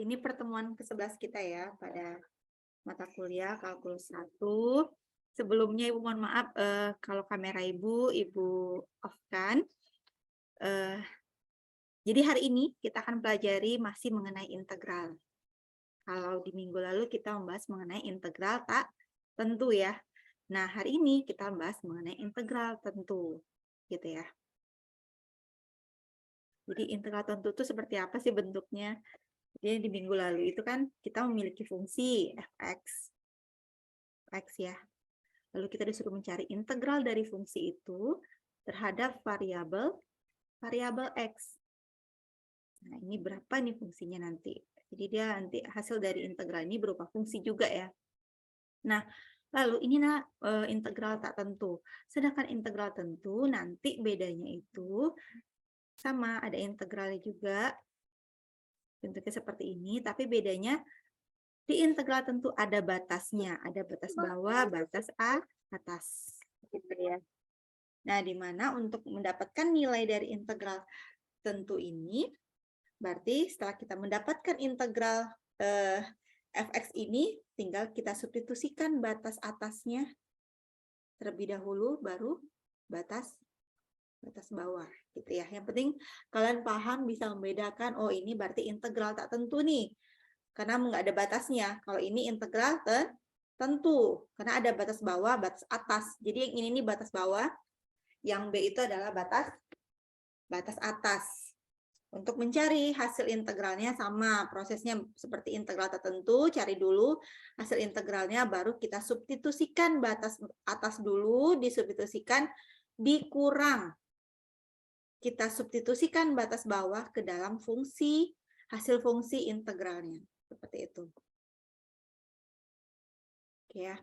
ini pertemuan ke-11 kita ya pada mata kuliah kalkulus 1. Sebelumnya Ibu mohon maaf kalau kamera Ibu off-kan. Jadi hari ini kita akan pelajari masih mengenai integral. Kalau di minggu lalu kita membahas mengenai integral tak tentu ya. Nah, hari ini kita membahas mengenai integral tentu, gitu ya. Jadi integral tentu itu seperti apa sih bentuknya? Jadi di minggu lalu itu kan kita memiliki fungsi fx, x ya. Lalu kita disuruh mencari integral dari fungsi itu terhadap variabel x. Nah, ini berapa nih fungsinya nanti? Jadi dia nanti hasil dari integral ini berupa fungsi juga ya. Nah, lalu ini integral tak tentu. Sedangkan integral tentu nanti bedanya itu sama, ada integralnya juga. Bentuknya seperti ini, tapi bedanya di integral tentu ada batasnya, ada batas bawah, batas atas, gitu ya. Nah, di mana untuk mendapatkan nilai dari integral tentu ini, berarti setelah kita mendapatkan integral fx ini, tinggal kita substitusikan batas atasnya terlebih dahulu, baru batas bawah, gitu ya. Yang penting kalian paham bisa membedakan, oh ini berarti integral tak tentu nih, karena nggak ada batasnya. Kalau ini integral tentu, karena ada batas bawah, batas atas. Jadi yang ini batas bawah, yang B itu adalah batas atas. Untuk mencari hasil integralnya sama, prosesnya seperti integral tertentu, cari dulu hasil integralnya, baru kita substitusikan batas atas dulu, disubstitusikan, dikurang. Kita substitusikan batas bawah ke dalam fungsi, hasil fungsi integralnya. Seperti itu. Oke ya.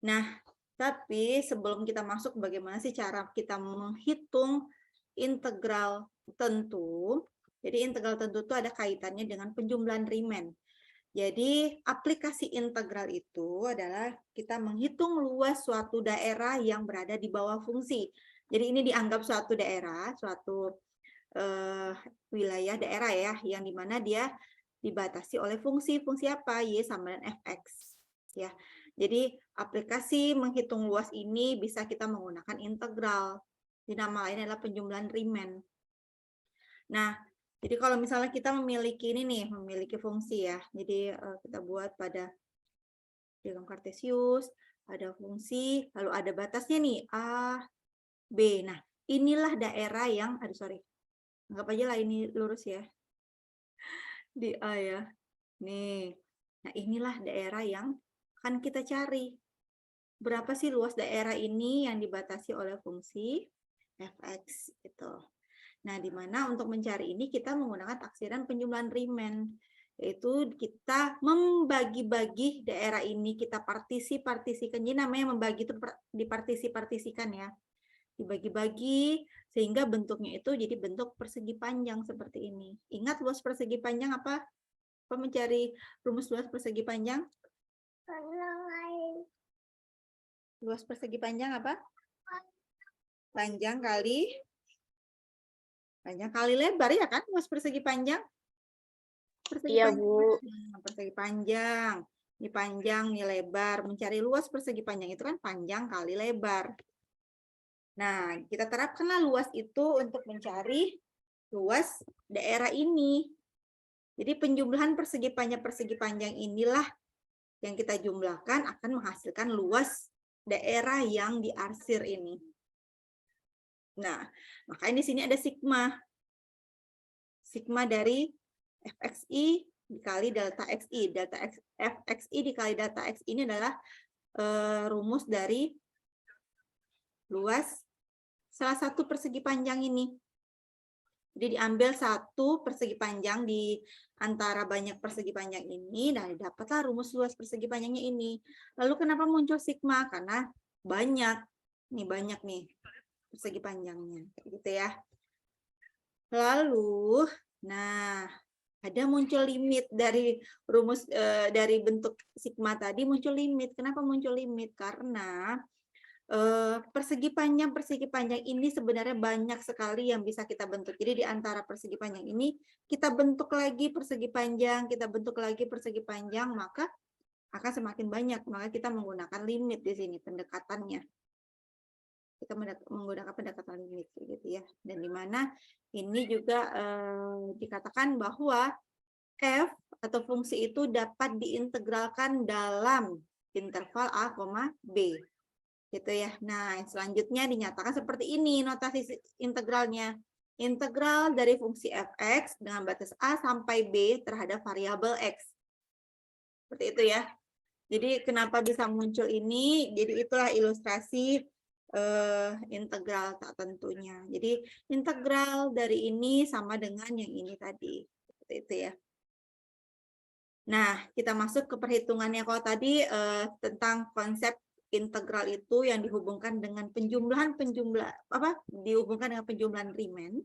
Nah, tapi sebelum kita masuk bagaimana sih cara kita menghitung integral tentu. Jadi integral tentu itu ada kaitannya dengan penjumlahan Riemann. Jadi aplikasi integral itu adalah kita menghitung luas suatu daerah yang berada di bawah fungsi. Jadi ini dianggap suatu daerah, suatu wilayah daerah ya, yang dimana dia dibatasi oleh fungsi apa? Y sama dengan fx. Ya. Jadi aplikasi menghitung luas ini bisa kita menggunakan integral. Di nama lain adalah penjumlahan Riemann. Nah, jadi kalau misalnya kita memiliki ini nih, memiliki fungsi ya. Jadi kita buat pada diagram kartesius, ada fungsi, lalu ada batasnya nih A, B. Nah, inilah daerah yang, anggap aja lah ini lurus ya. Di A ya. Nih. Nah, inilah daerah yang akan kita cari. Berapa sih luas daerah ini yang dibatasi oleh fungsi fx gitu. Nah, di mana untuk mencari ini kita menggunakan taksiran penjumlahan Riemann, yaitu kita membagi-bagi daerah ini, kita partisikan. Jadi namanya membagi itu dipartisi-partisikan ya. Dibagi-bagi sehingga bentuknya itu jadi bentuk persegi panjang seperti ini. Ingat luas persegi panjang apa? Apa mencari rumus luas persegi panjang? Luas persegi panjang apa? Panjang kali lebar ya kan? Luas persegi panjang. Iya, Bu. Persegi panjang. Ini panjang, ini lebar. Mencari luas persegi panjang itu kan panjang kali lebar. Nah, kita terapkanlah luas itu untuk mencari luas daerah ini. Jadi penjumlahan persegi panjang inilah yang kita jumlahkan akan menghasilkan luas daerah yang diarsir ini. Nah, makanya di sini ada sigma. Sigma dari fxi dikali delta xi. Delta fxi dikali delta x ini adalah rumus dari luas salah satu persegi panjang ini. Jadi diambil satu persegi panjang di antara banyak persegi panjang ini, dan didapatlah rumus luas persegi panjangnya ini. Lalu kenapa muncul sigma? Karena banyak nih persegi panjangnya, gitu ya. Lalu, nah ada muncul limit dari rumus dari bentuk sigma tadi muncul limit. Kenapa muncul limit? Karena persegi panjang ini sebenarnya banyak sekali yang bisa kita bentuk. Jadi di antara persegi panjang ini kita bentuk lagi persegi panjang, kita bentuk lagi persegi panjang, maka akan semakin banyak. Maka kita menggunakan limit di sini pendekatannya. Kita menggunakan pendekatan limit gitu ya. Dan di mana ini juga dikatakan bahwa f atau fungsi itu dapat diintegralkan dalam interval a, b. Gitu ya. Nah, selanjutnya dinyatakan seperti ini notasi integralnya. Integral dari fungsi fx dengan batas a sampai b terhadap variabel x. Seperti itu ya. Jadi kenapa bisa muncul ini? Jadi itulah ilustrasi integral tak tentunya. Jadi integral dari ini sama dengan yang ini tadi. Seperti itu ya. Nah, kita masuk ke perhitungannya. Kalau tadi tentang konsep integral itu yang dihubungkan dengan dihubungkan dengan penjumlahan Riemann.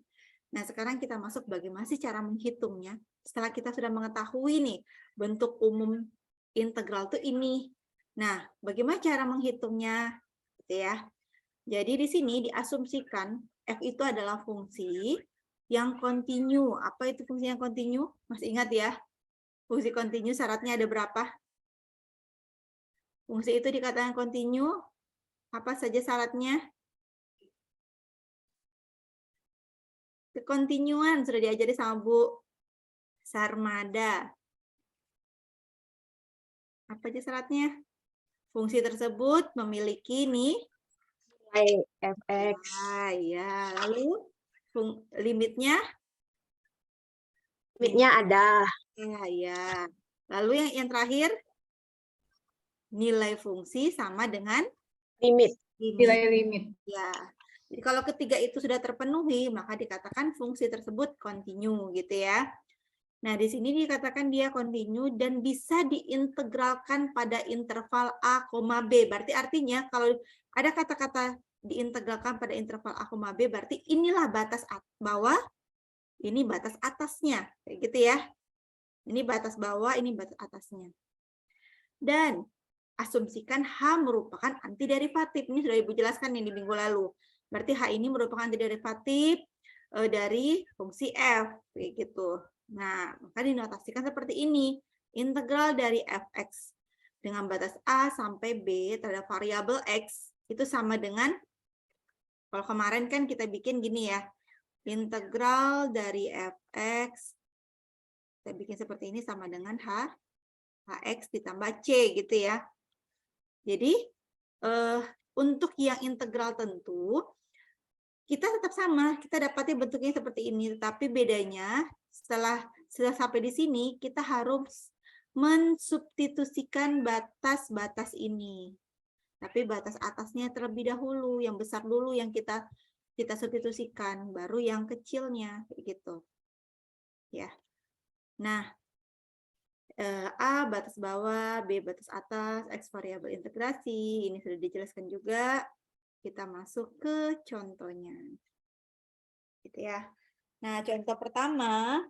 Nah, sekarang kita masuk bagaimana sih cara menghitungnya. Setelah kita sudah mengetahui nih bentuk umum integral itu ini. Nah, bagaimana cara menghitungnya? Gitu ya. Jadi di sini diasumsikan f itu adalah fungsi yang kontinu. Apa itu fungsi yang kontinu? Masih ingat ya? Fungsi kontinu syaratnya ada berapa? Fungsi itu dikatakan kontinu. Apa saja syaratnya? Kekontinuan sudah diajari sama Bu Sarmada. Apa aja syaratnya? Fungsi tersebut memiliki nilai fx. Ya. Lalu limitnya? Limitnya ada. Ya. Lalu yang terakhir? Nilai fungsi sama dengan Limit. Nilai limit. Ya. Jadi kalau ketiga itu sudah terpenuhi, maka dikatakan fungsi tersebut kontinu gitu ya. Nah, di sini dikatakan dia kontinu dan bisa diintegralkan pada interval A, B. Berarti artinya kalau ada kata-kata diintegralkan pada interval A, B, berarti inilah batas bawah, ini batas atasnya. Kayak gitu ya. Ini batas bawah, ini batas atasnya. Dan asumsikan H merupakan antiderivatif. Ini sudah Ibu jelaskan yang di minggu lalu. Berarti H ini merupakan antiderivatif dari fungsi F. Kayak gitu. Nah, maka dinotasikan seperti ini. Integral dari fx dengan batas A sampai B terhadap variabel X itu sama dengan, kalau kemarin kan kita bikin gini ya. Integral dari fx, kita bikin seperti ini sama dengan hx ditambah c gitu ya. Jadi untuk yang integral tentu kita tetap sama, kita dapatnya bentuknya seperti ini, tapi bedanya setelah sampai di sini kita harus mensubstitusikan batas-batas ini. Tapi batas atasnya terlebih dahulu, yang besar dulu yang kita substitusikan, baru yang kecilnya gitu. Ya. Nah, A batas bawah, B batas atas, X variabel integrasi. Ini sudah dijelaskan juga. Kita masuk ke contohnya. Gitu ya. Nah, contoh pertama,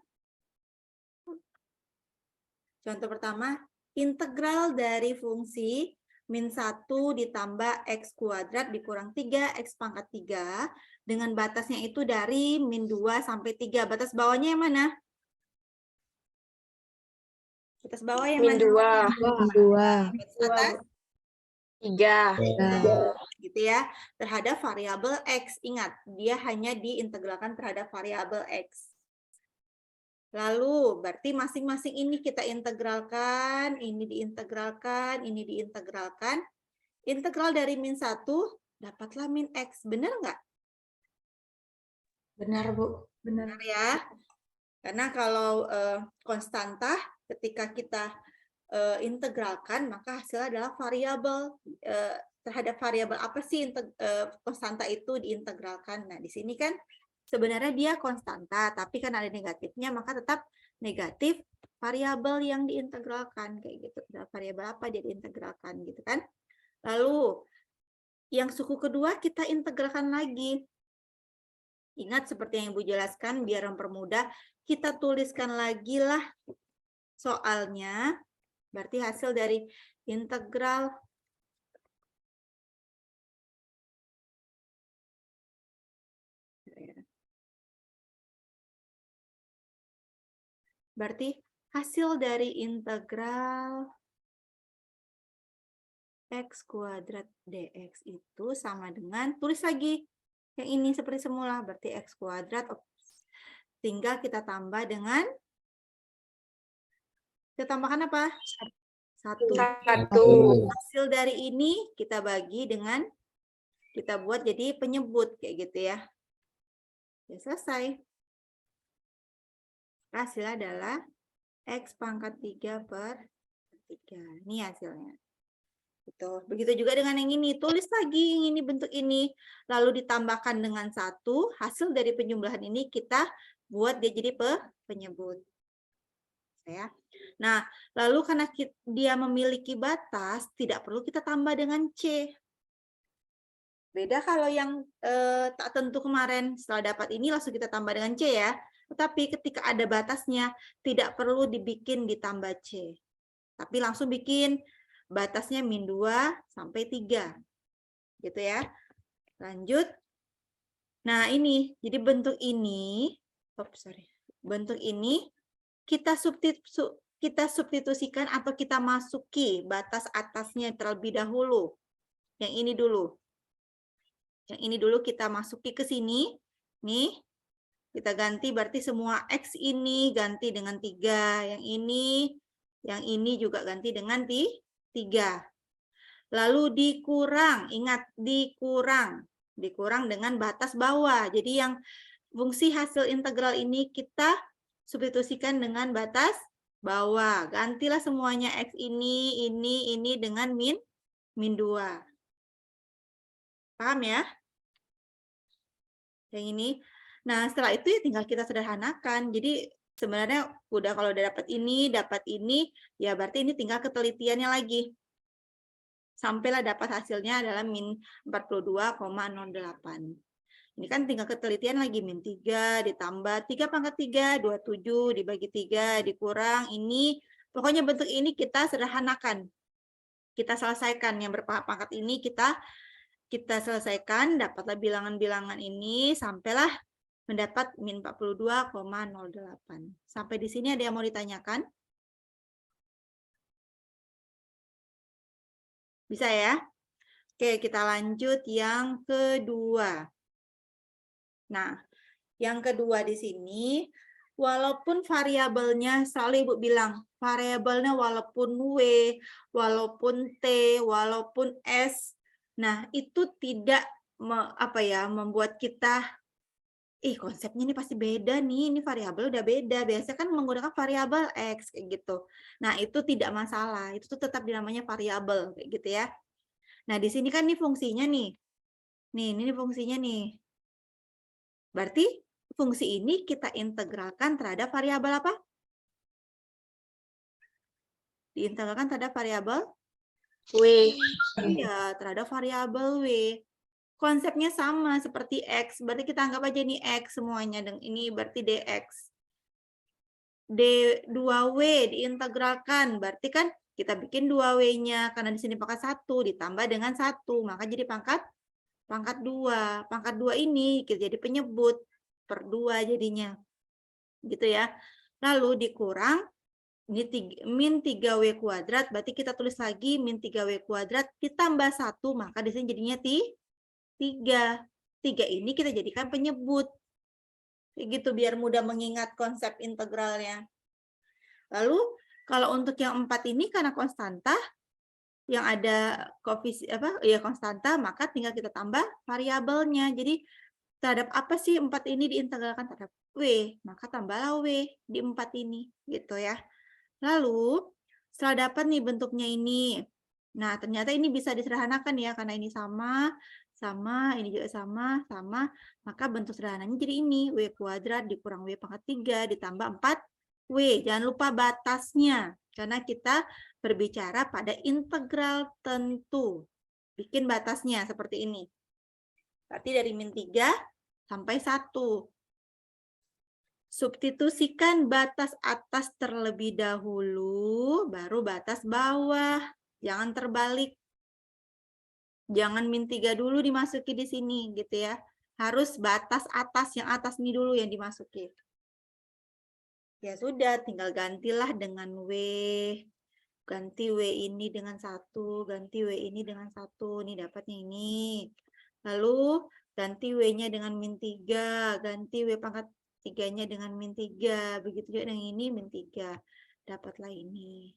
integral dari fungsi min 1 ditambah X kuadrat dikurang 3, X pangkat 3, dengan batasnya itu dari min 2 sampai 3. Batas bawahnya yang mana? Batas bawah yang Min mana? 2. Batas atas? 3. Gitu ya. Terhadap variabel X. Ingat, dia hanya diintegralkan terhadap variabel X. Lalu, berarti masing-masing ini kita integralkan, ini diintegralkan, ini diintegralkan. Integral dari min 1, dapatlah min X. Benar nggak? Benar, Bu. Benar ya. Karena kalau konstanta, ketika kita integralkan, maka hasilnya adalah variabel. Terhadap variabel apa sih konstanta itu diintegralkan? Nah, di sini kan sebenarnya dia konstanta, tapi kan ada negatifnya, maka tetap negatif variabel yang diintegralkan kayak gitu. Variabel apa dia diintegralkan gitu kan? Lalu yang suku kedua kita integralkan lagi. Ingat seperti yang Ibu jelaskan, biar mempermudah, kita tuliskan lagi lah soalnya. Berarti hasil dari integral Berarti hasil dari integral X kuadrat dx itu sama dengan, tulis lagi yang ini seperti semula, berarti X kuadrat, tinggal kita tambah dengan, kita tambahkan apa? 1. 1. Hasil dari ini kita bagi dengan, kita buat jadi penyebut, kayak gitu ya. Ya selesai. Hasilnya adalah X pangkat 3 per 3. Ini hasilnya. Gitu. Begitu juga dengan yang ini, tulis lagi yang ini bentuk ini, lalu ditambahkan dengan 1, hasil dari penjumlahan ini kita buat dia jadi penyebut. Ya. Nah, lalu karena dia memiliki batas, tidak perlu kita tambah dengan C. Beda kalau yang tak tentu kemarin, setelah dapat ini langsung kita tambah dengan C ya. Tetapi ketika ada batasnya, tidak perlu dibikin ditambah C. Tapi langsung bikin batasnya min 2 sampai 3. Gitu ya. Lanjut. Nah, ini. Jadi bentuk ini, bentuk ini kita substitusikan atau kita masuki batas atasnya terlebih dahulu. Yang ini dulu. Yang ini dulu kita masuki ke sini. Nih. Kita ganti berarti semua X ini ganti dengan 3. Yang ini juga ganti dengan 3. Lalu dikurang, ingat dikurang. Dikurang dengan batas bawah. Jadi yang fungsi hasil integral ini kita substitusikan dengan batas bawah. Gantilah semuanya X ini dengan min 2. Paham ya? Yang ini. Nah, setelah itu ya tinggal kita sederhanakan. Jadi sebenarnya udah kalau udah dapat ini, ya berarti ini tinggal ketelitiannya lagi. Sampailah dapat hasilnya adalah min 42,08. Ini kan tinggal ketelitian lagi, min 3 ditambah 3 pangkat 3, 27 dibagi 3 dikurang ini. Pokoknya bentuk ini kita sederhanakan. Kita selesaikan yang berpangkat ini kita selesaikan, dapatlah bilangan-bilangan ini sampailah mendapat min 42,08. Sampai di sini ada yang mau ditanyakan? Bisa ya? Oke, kita lanjut yang kedua. Nah, yang kedua di sini, walaupun variabelnya, selalu Ibu bilang, variabelnya walaupun W, walaupun T, walaupun S, nah itu tidak membuat kita konsepnya ini pasti beda nih, ini variabel udah beda. Biasanya kan menggunakan variabel X kayak gitu. Nah, itu tidak masalah, itu tuh tetap dinamanya variabel kayak gitu ya. Nah, di sini kan nih fungsinya nih. Nih, ini fungsinya nih. Berarti fungsi ini kita integralkan terhadap variabel apa? Diintegralkan terhadap variabel W. Iya, terhadap variabel W. Konsepnya sama seperti X, berarti kita anggap aja ini X semuanya, dan ini berarti DX. D2W diintegralkan, berarti kan kita bikin 2W-nya, karena di sini pangkat 1, ditambah dengan 1, maka jadi pangkat 2. Pangkat 2 ini kita jadi penyebut, per 2 jadinya. Gitu ya. Lalu dikurang, ini min 3W kuadrat, berarti kita tulis lagi min 3W kuadrat ditambah 1, maka di sini jadinya 3. 3 ini kita jadikan penyebut. Kayak gitu biar mudah mengingat konsep integralnya. Lalu kalau untuk yang 4 ini karena konstanta, yang ada konstanta, maka tinggal kita tambah variabelnya. Jadi terhadap apa sih 4 ini diintegralkan? Terhadap W, maka tambahlah W di 4 ini. Gitu ya. Lalu setelah dapat nih bentuknya ini. Nah, ternyata ini bisa disederhanakan ya, karena ini sama, ini juga sama, maka bentuk sederhananya jadi ini, W kuadrat dikurang W pangkat 3 ditambah 4W. Jangan lupa batasnya, karena kita berbicara pada integral tentu. Bikin batasnya seperti ini. Berarti dari min 3 sampai 1. Substitusikan batas atas terlebih dahulu, baru batas bawah. Jangan terbalik. Jangan min 3 dulu dimasuki di sini gitu ya. Harus batas atas, yang atas ini dulu yang dimasuki. Ya sudah, tinggal gantilah dengan W. Ganti W ini dengan 1, ganti W ini dengan 1. Nih dapatnya ini. Lalu ganti W-nya dengan min 3, ganti W pangkat 3-nya dengan min 3. Begitu juga dengan ini min 3. Dapatlah ini.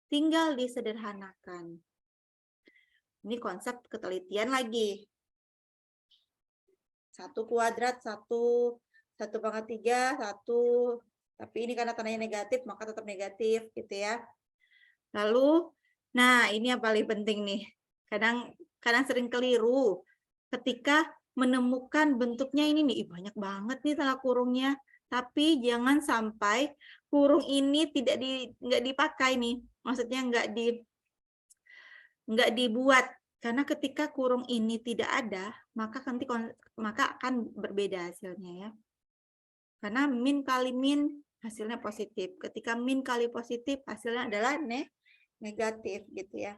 Tinggal disederhanakan. Ini konsep ketelitian lagi. 1 kuadrat, 1 pangkat 3, 1. Tapi ini karena tandanya negatif, maka tetap negatif gitu ya. Lalu, nah ini yang paling penting nih. Kadang sering keliru ketika menemukan bentuknya ini nih. Banyak banget nih tanda kurungnya. Tapi jangan sampai kurung ini nggak dipakai nih. Maksudnya nggak dibuat. Karena ketika kurung ini tidak ada, maka akan berbeda hasilnya ya. Karena min kali min hasilnya positif. Ketika min kali positif hasilnya adalah negatif gitu ya.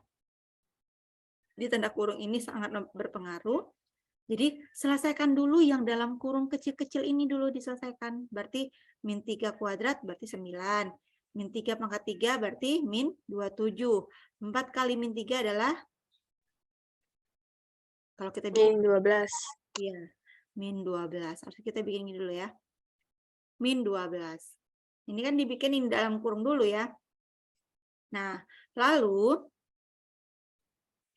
Jadi tanda kurung ini sangat berpengaruh. Jadi selesaikan dulu yang dalam kurung kecil-kecil ini dulu diselesaikan. Berarti min 3 kuadrat berarti 9. Min 3 pangkat 3 berarti min 27. 4 kali min 3 adalah, kalau kita bikin, Min 12. iya, min 12. Harus kita bikin ini dulu ya. Min 12. Ini kan dibikinin dalam kurung dulu ya. Nah, lalu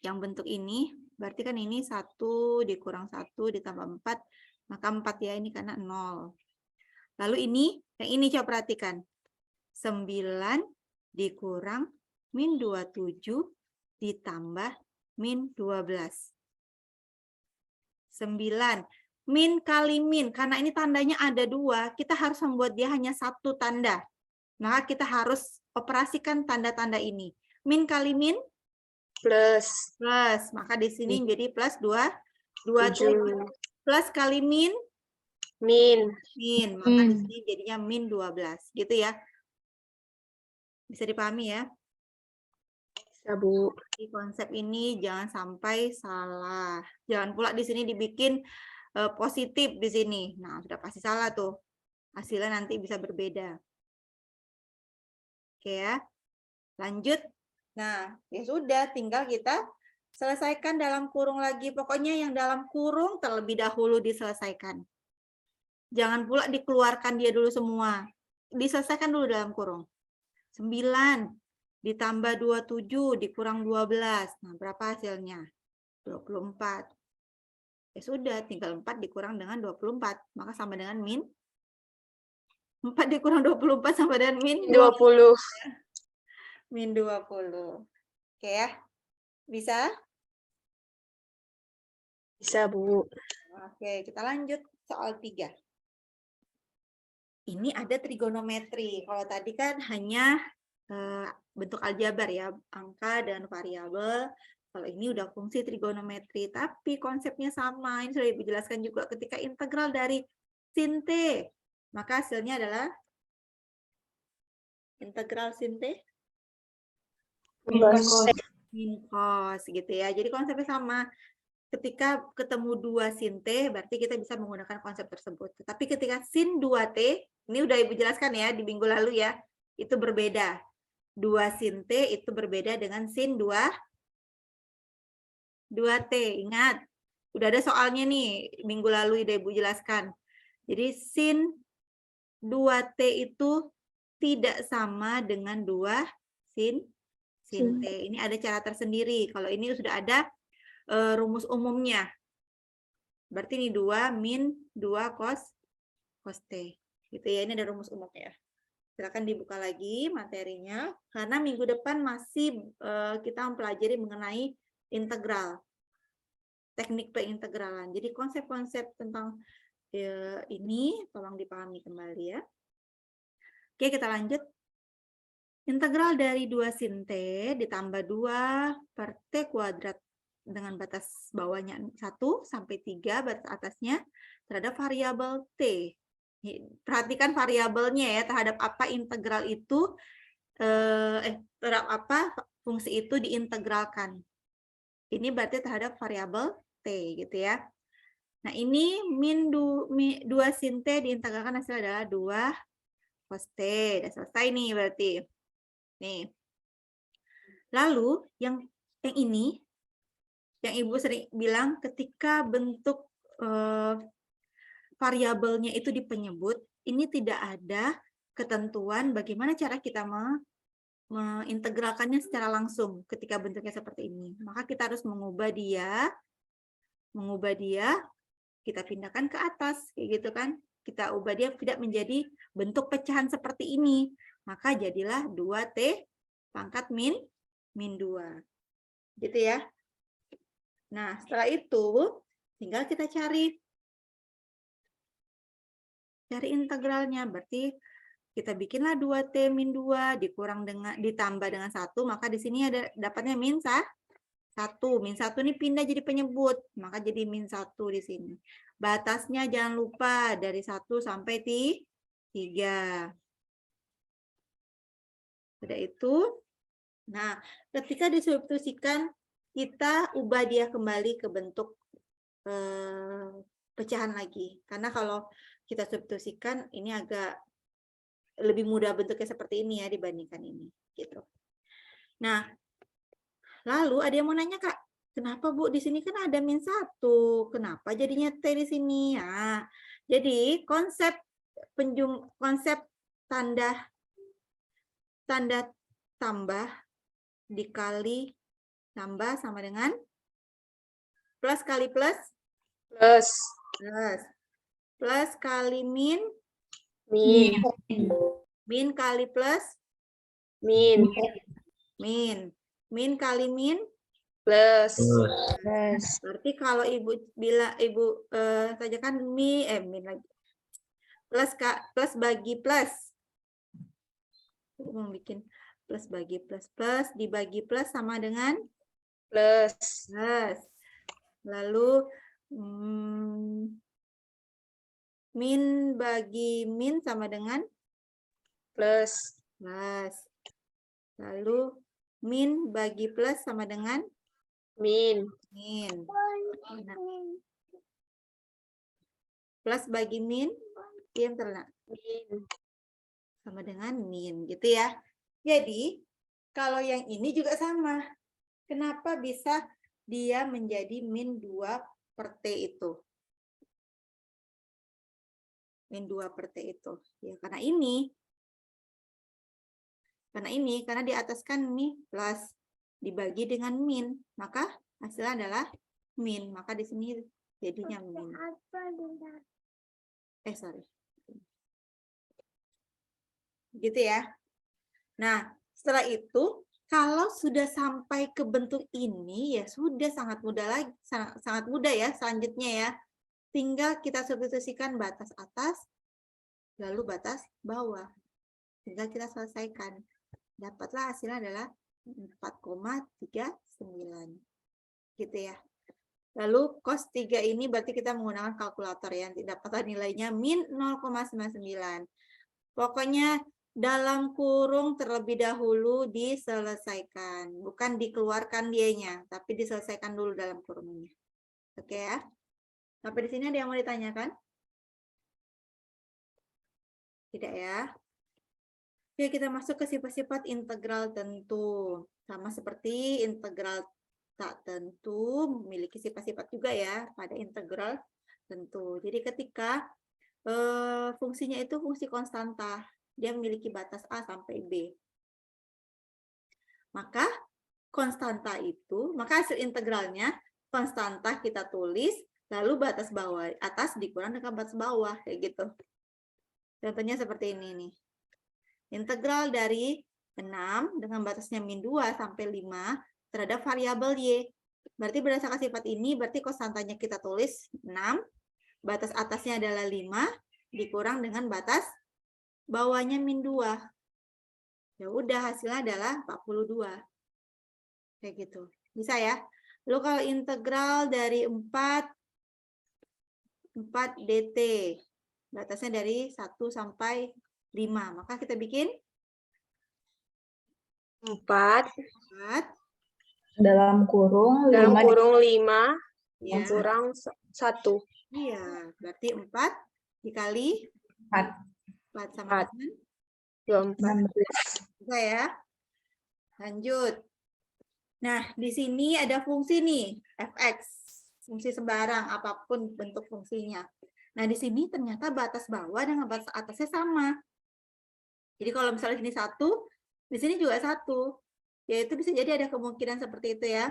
yang bentuk ini, berarti kan ini 1 dikurang 1 ditambah 4, maka 4 ya, ini karena 0. Lalu ini, yang ini coba perhatikan. 9 dikurang min 27 ditambah min 12. 9. Min kali min, karena ini tandanya ada 2, kita harus membuat dia hanya 1 tanda. Maka kita harus operasikan tanda-tanda ini. Min kali min? Plus. Plus, maka di sini jadi plus 27. Plus kali min? Min. Min, maka di sini jadinya min 12. Gitu ya. Bisa dipahami ya? Bisa, Bu. Di konsep ini jangan sampai salah. Jangan pula di sini dibikin positif di sini. Nah, sudah pasti salah tuh. Hasilnya nanti bisa berbeda. Oke ya. Lanjut. Nah, ya sudah, tinggal kita selesaikan dalam kurung lagi. Pokoknya yang dalam kurung terlebih dahulu diselesaikan. Jangan pula dikeluarkan dia dulu semua. Diselesaikan dulu dalam kurung. 9 ditambah 27 dikurang 12. Nah, berapa hasilnya? 24. Ya sudah, tinggal 4 dikurang dengan 24. Maka sama dengan min. 4 dikurang 24 sama dengan min 20. Min 20. Oke ya. Bisa? Bisa, Bu. Oke, kita lanjut soal 3. Ini ada trigonometri. Kalau tadi kan hanya bentuk aljabar ya, angka dan variabel. Kalau ini udah fungsi trigonometri, tapi konsepnya sama. Ini sudah dijelaskan juga ketika integral dari sin T. Maka hasilnya adalah integral sin T min cos gitu ya. Jadi konsepnya sama. Ketika ketemu 2 sin T, berarti kita bisa menggunakan konsep tersebut. Tapi ketika sin 2T, ini udah Ibu jelaskan ya di minggu lalu ya, itu berbeda. 2 sin T itu berbeda dengan sin 2T. Ingat, udah ada soalnya nih, minggu lalu udah Ibu jelaskan. Jadi sin 2T itu tidak sama dengan 2 sin T. Ini ada cara tersendiri. Kalau ini sudah ada rumus umumnya. Berarti ini 2 min 2 cos T. Gitu ya, ini ada rumus umumnya. Silakan dibuka lagi materinya, karena minggu depan masih kita mempelajari mengenai integral, teknik pengintegralan. Jadi konsep-konsep tentang ini tolong dipahami kembali ya. Oke, kita lanjut. Integral dari 2 sin T ditambah 2 per T kuadrat dengan batas bawahnya 1 sampai 3, batas atasnya terhadap variabel T. Perhatikan variabelnya ya, terhadap apa integral itu, terhadap apa fungsi itu diintegralkan. Ini berarti terhadap variabel T gitu ya. Nah ini min 2 sin T diintegralkan hasilnya adalah 2 cos T. Udah selesai nih berarti. Nih. Lalu yang ini, yang Ibu sering bilang ketika bentuk variabelnya itu di penyebut, ini tidak ada ketentuan bagaimana cara kita mengintegralkannya secara langsung ketika bentuknya seperti ini. Maka kita harus mengubah dia, kita pindahkan ke atas, kayak gitu kan. Kita ubah dia tidak menjadi bentuk pecahan seperti ini. Maka jadilah 2T pangkat min 2. Gitu ya. Nah, setelah itu tinggal kita cari integralnya. Berarti kita bikinlah 2T min 2 ditambah dengan 1, maka di sini ada dapatnya min 1. Min 1 ini pindah jadi penyebut, maka jadi min 1 di sini. Batasnya jangan lupa dari 1 sampai 3. Sudah itu. Nah, ketika disubstitusikan, kita ubah dia kembali ke bentuk pecahan lagi. Karena kalau kita substitusikan, ini agak lebih mudah bentuknya seperti ini ya dibandingkan ini. Gitu. Nah, lalu ada yang mau nanya, Kak, kenapa Bu di sini kan ada min 1? Kenapa jadinya T di sini? Nah, jadi konsep tanda tambah dikali tambah sama dengan plus kali plus plus kali min kali plus min kali min plus. Berarti kalau Ibu sajakan min lagi plus bagi plus. Ibu mau bikin plus bagi plus dibagi plus sama dengan plus. Lalu min bagi min sama dengan plus. Lalu min bagi plus sama dengan min. Plus bagi min yang ternak sama dengan min, gitu ya. Jadi kalau yang ini juga sama. Kenapa bisa dia menjadi min 2 per T itu? Min 2 per T itu. Ya, karena di atas kan ini plus dibagi dengan min, maka hasilnya adalah min. Maka di sini jadinya min. Sorry. Gitu ya. Nah, setelah itu kalau sudah sampai ke bentuk ini ya sudah sangat mudah ya selanjutnya ya. Tinggal kita substitusikan batas atas lalu batas bawah. Tinggal kita selesaikan. Dapatlah hasilnya adalah 4,39. Gitu ya. Lalu cos 3 ini berarti kita menggunakan kalkulator ya. Nanti dapatlah nilainya min 0,99. Pokoknya dalam kurung terlebih dahulu diselesaikan. Bukan dikeluarkan dianya, tapi diselesaikan dulu dalam kurungnya. Oke ya. Sampai di sini ada yang mau ditanyakan? Tidak ya. Oke, kita masuk ke sifat-sifat integral tentu. Sama seperti integral tak tentu, memiliki sifat-sifat juga ya pada integral tentu. Jadi ketika fungsinya itu fungsi konstanta, dia memiliki batas A sampai B. Maka konstanta itu, maka hasil integralnya konstanta kita tulis, lalu batas bawah atas dikurang dengan batas bawah, kayak gitu. Contohnya seperti ini nih. Integral dari 6 dengan batasnya min 2 sampai 5 terhadap variabel Y. Berarti berdasarkan sifat ini, berarti konstantanya kita tulis 6, batas atasnya adalah 5, dikurang dengan batas bawahnya min 2. Ya udah, hasilnya adalah 42. Kayak gitu. Bisa ya? Lalu kalau integral dari 4 dt, batasnya dari 1 sampai 5. Maka kita bikin 4 dalam kurung 5 ya. kurang 1. Iya, berarti 4 dikali 4. 4 sama dengan 24. Bisa ya? Lanjut. Nah, di sini ada fungsi nih, fx. Fungsi sembarang, apapun bentuk fungsinya. Nah, di sini ternyata batas bawah dengan batas atasnya sama. Jadi kalau misalnya di sini 1, di sini juga 1. Yaitu bisa jadi ada kemungkinan seperti itu ya.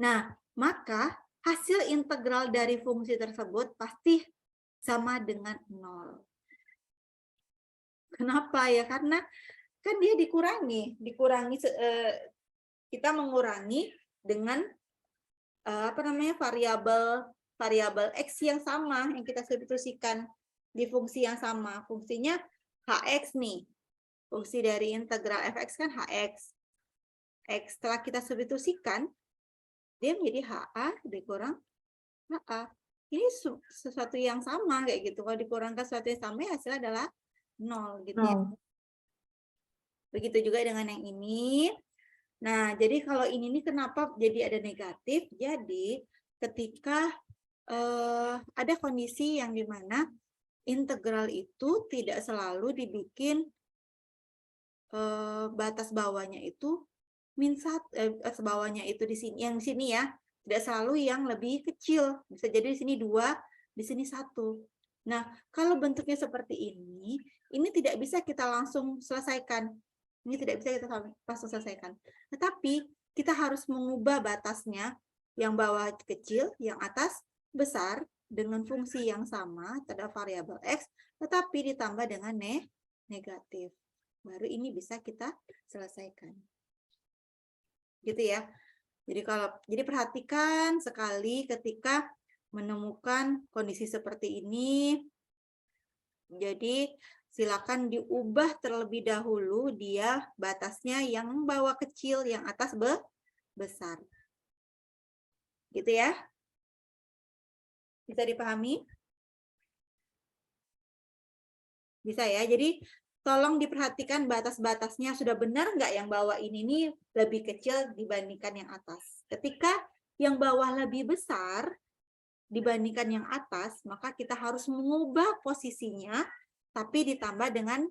Nah, maka hasil integral dari fungsi tersebut pasti sama dengan 0. Kenapa ya? Karena kan dia dikurangi kita mengurangi dengan variabel x yang sama yang kita substitusikan di fungsi yang sama. Fungsinya hx nih. Fungsi dari integral fx kan hx. X setelah kita substitusikan dia menjadi HA dikurang HA. Ini sesuatu yang sama kayak gitu. Kalau dikurangkan sesuatu yang sama hasilnya adalah 0 gitu ya. Begitu juga dengan yang ini. Nah, jadi kalau ini nih kenapa jadi ada negatif? Jadi ketika ada kondisi yang dimana integral itu tidak selalu dibikin batas bawahnya itu bawahnya itu di sini, yang di sini ya, tidak selalu yang lebih kecil. Bisa jadi di sini 2, di sini 1. Nah, kalau bentuknya seperti ini tidak bisa kita langsung selesaikan. Ini tidak bisa kita langsung selesaikan. Tetapi kita harus mengubah batasnya, yang bawah kecil, yang atas besar, dengan fungsi yang sama terhadap variabel x, tetapi ditambah dengan negatif. Baru ini bisa kita selesaikan. Gitu ya. Jadi perhatikan sekali ketika menemukan kondisi seperti ini. Jadi silakan diubah terlebih dahulu dia batasnya yang bawah kecil, yang atas besar. Gitu ya. Bisa dipahami? Bisa ya. Jadi tolong diperhatikan batas-batasnya sudah benar nggak yang bawah ini nih lebih kecil dibandingkan yang atas. Ketika yang bawah lebih besar dibandingkan yang atas, maka kita harus mengubah posisinya, tapi ditambah dengan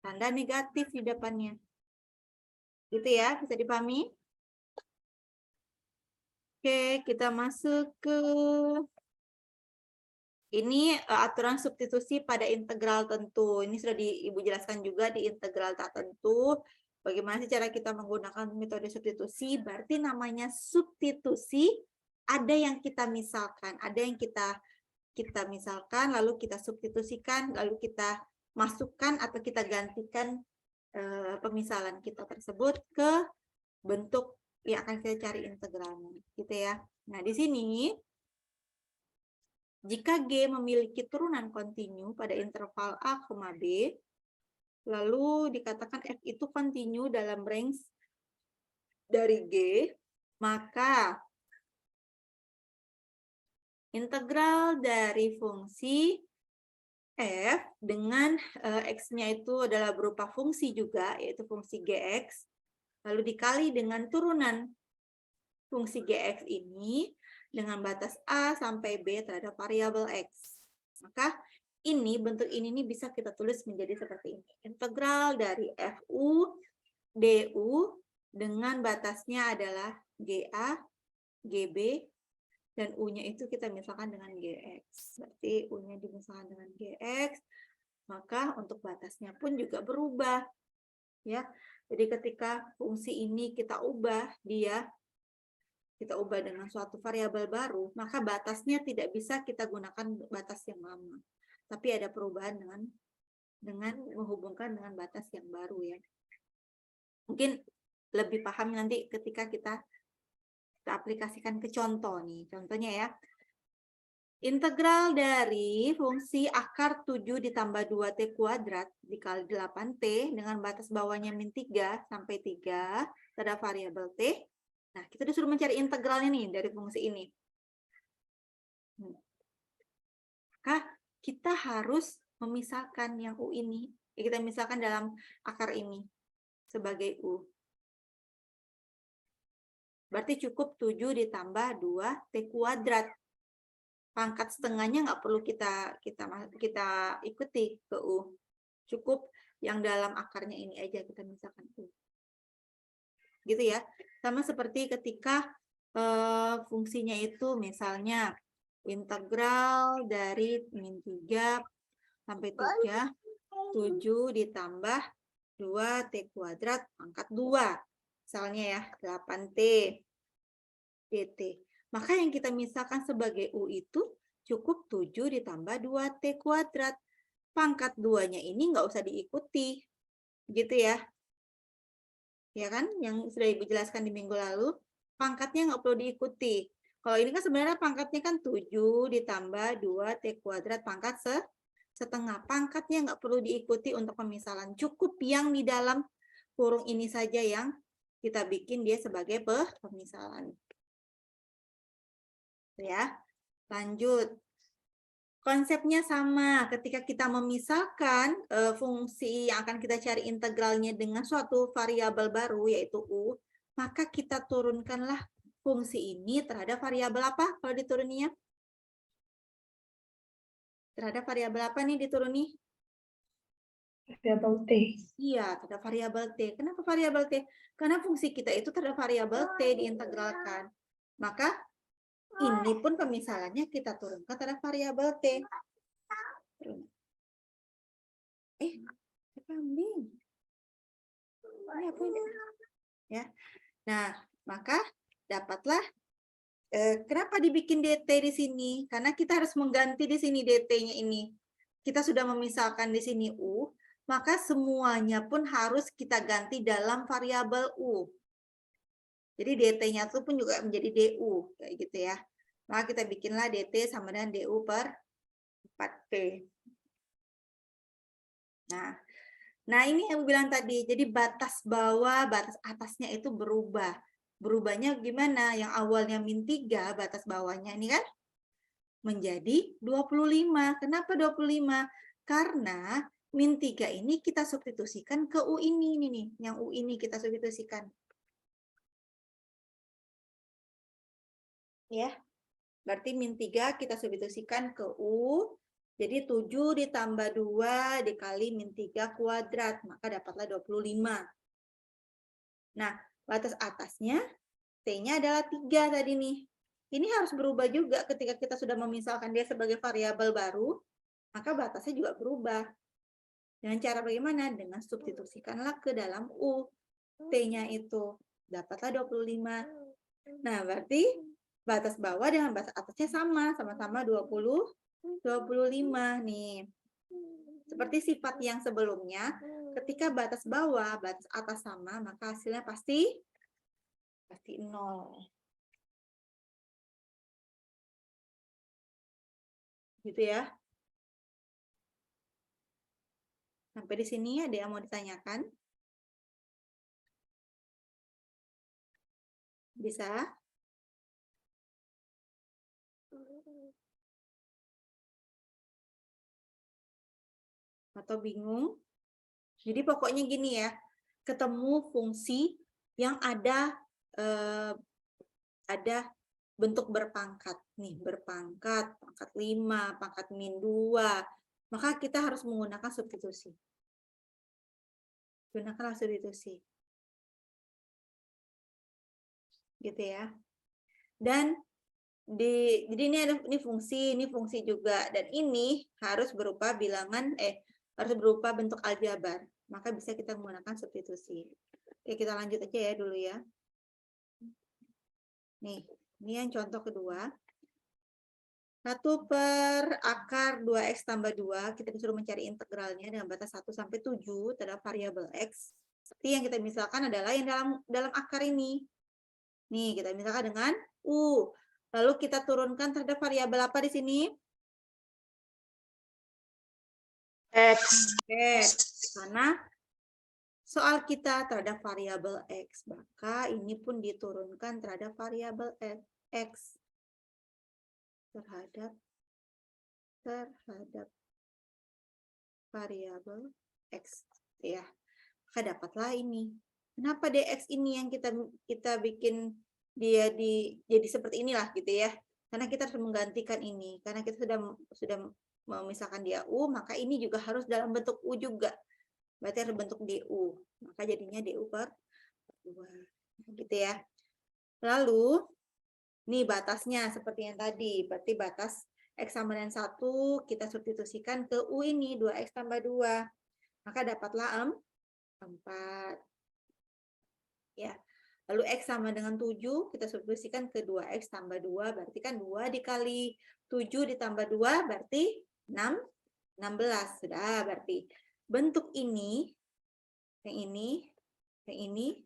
tanda negatif di depannya. Gitu ya, bisa dipahami? Oke, kita masuk ke ini aturan substitusi pada integral tentu. Ini sudah Ibu jelaskan juga di integral tak tentu. Bagaimana sih cara kita menggunakan metode substitusi? Berarti namanya substitusi, ada yang kita misalkan, ada yang kita misalkan, lalu kita substitusikan, lalu kita masukkan atau kita gantikan pemisalan kita tersebut ke bentuk yang akan kita cari integralnya, gitu ya. Nah, di sini jika G memiliki turunan kontinu pada interval A, B, lalu dikatakan F itu kontinu dalam range dari G, maka integral dari fungsi F dengan X-nya itu adalah berupa fungsi juga, yaitu fungsi Gx, lalu dikali dengan turunan fungsi Gx ini, dengan batas A sampai B terhadap variabel X. Maka ini, bentuk ini bisa kita tulis menjadi seperti ini. Integral dari FU DU dengan batasnya adalah GA, GB, dan U-nya itu kita misalkan dengan GX. Berarti U-nya dimisalkan dengan GX, maka untuk batasnya pun juga berubah. Ya, jadi ketika fungsi ini kita ubah dengan suatu variabel baru, maka batasnya tidak bisa kita gunakan batas yang lama. Tapi ada perubahan dengan menghubungkan dengan batas yang baru ya. Mungkin lebih paham nanti ketika kita aplikasikan ke contoh nih. Contohnya ya. Integral dari fungsi akar 7 ditambah 2t kuadrat dikali 8t dengan batas bawahnya min 3 sampai 3 terhadap variabel t. Nah, kita disuruh mencari integralnya nih dari fungsi ini. Maka kita harus memisahkan yang U ini. Kita misalkan dalam akar ini sebagai U. Berarti cukup 7 ditambah 2t kuadrat. Pangkat setengahnya nggak perlu kita ikuti ke U. Cukup yang dalam akarnya ini aja kita misalkan U. Gitu ya. Sama seperti ketika fungsinya itu misalnya integral dari min 3 sampai 3, 7 ditambah 2T kuadrat pangkat 2. Misalnya ya, 8T dt. Maka yang kita misalkan sebagai U itu cukup 7 ditambah 2T kuadrat. Pangkat 2-nya ini nggak usah diikuti. Gitu ya. Ya kan? Yang sudah Ibu jelaskan di minggu lalu. Pangkatnya nggak perlu diikuti. Kalau ini kan sebenarnya pangkatnya kan 7 ditambah 2T kuadrat pangkat setengah. Pangkatnya nggak perlu diikuti untuk pemisalan. Cukup yang di dalam kurung ini saja yang kita bikin dia sebagai pemisalan. Ya, lanjut. Konsepnya sama. Ketika kita memisahkan fungsi yang akan kita cari integralnya dengan suatu variabel baru, yaitu U, maka kita turunkanlah fungsi ini terhadap variabel apa kalau dituruninya? Terhadap variabel apa nih dituruni? Variabel T. Iya, terhadap variabel T. Kenapa variabel T? Karena fungsi kita itu terhadap variabel T diintegralkan. Maka ini pun pemisalannya kita turunkan terhadap variabel T. Kambing. Ini apa ini? Ya. Nah, maka dapatlah kenapa dibikin DT di sini? Karena kita harus mengganti di sini DT-nya ini. Kita sudah memisahkan di sini U, maka semuanya pun harus kita ganti dalam variabel U. Jadi DT-nya itu pun juga menjadi DU, kayak gitu ya. Maka kita bikinlah DT sama dengan DU per 4P. Nah, ini yang Ibu bilang tadi. Jadi batas bawah, batas atasnya itu berubah. Berubahnya gimana? Yang awalnya min 3, batas bawahnya ini kan menjadi 25. Kenapa 25? Karena min 3 ini kita substitusikan ke U ini nih. Yang U ini kita substitusikan. Ya. Berarti min 3 kita substitusikan ke U. Jadi 7 ditambah 2 dikali min 3 kuadrat. Maka dapatlah 25. Nah, batas atasnya T-nya adalah 3 tadi nih. Ini harus berubah juga ketika kita sudah memisalkan dia sebagai variabel baru. Maka batasnya juga berubah. Dengan cara bagaimana? Dengan substitusikanlah ke dalam U. T-nya itu. Dapatlah 25. Nah, berarti batas bawah dengan batas atasnya sama-sama 25 nih. Seperti sifat yang sebelumnya, ketika batas bawah, batas atas sama, maka hasilnya pasti 0. Gitu ya. Sampai di sini ada yang mau ditanyakan? Bisa? Atau bingung? Jadi pokoknya gini ya, ketemu fungsi yang ada bentuk berpangkat nih, berpangkat, pangkat 5, pangkat min 2, maka kita harus menggunakan substitusi. Gunakanlah substitusi. Gitu ya. Dan jadi ini fungsi juga, dan ini harus berupa bilangan harus berupa bentuk aljabar. Maka bisa kita menggunakan substitusi. Oke, kita lanjut aja ya dulu ya. Nih, ini yang contoh kedua. 1 per akar 2x tambah 2, kita disuruh mencari integralnya dengan batas 1 sampai 7 terhadap variabel x. Seperti yang kita misalkan adalah yang dalam akar ini. Nih, kita misalkan dengan U. Lalu kita turunkan terhadap variabel apa di sini? X. Karena soal kita terhadap variabel X, maka ini pun diturunkan terhadap variabel X. Terhadap variabel X. Ya, maka dapatlah ini. Kenapa dx ini yang kita bikin dia jadi seperti inilah gitu ya? Karena kita harus menggantikan ini. Karena kita sudah memisahkan dia U, maka ini juga harus dalam bentuk U juga. berarti harus bentuk DU. Maka jadinya DU per 2. Gitu ya. Lalu, nih batasnya seperti yang tadi. Berarti batas X sama dengan 1 kita substitusikan ke U ini, 2X tambah 2. Maka dapatlah 4. Ya. Lalu X sama dengan 7, kita substitusikan ke 2X tambah 2, berarti kan 2 dikali 7 ditambah 2, berarti 16. Sudah, berarti bentuk ini, yang ini, yang ini,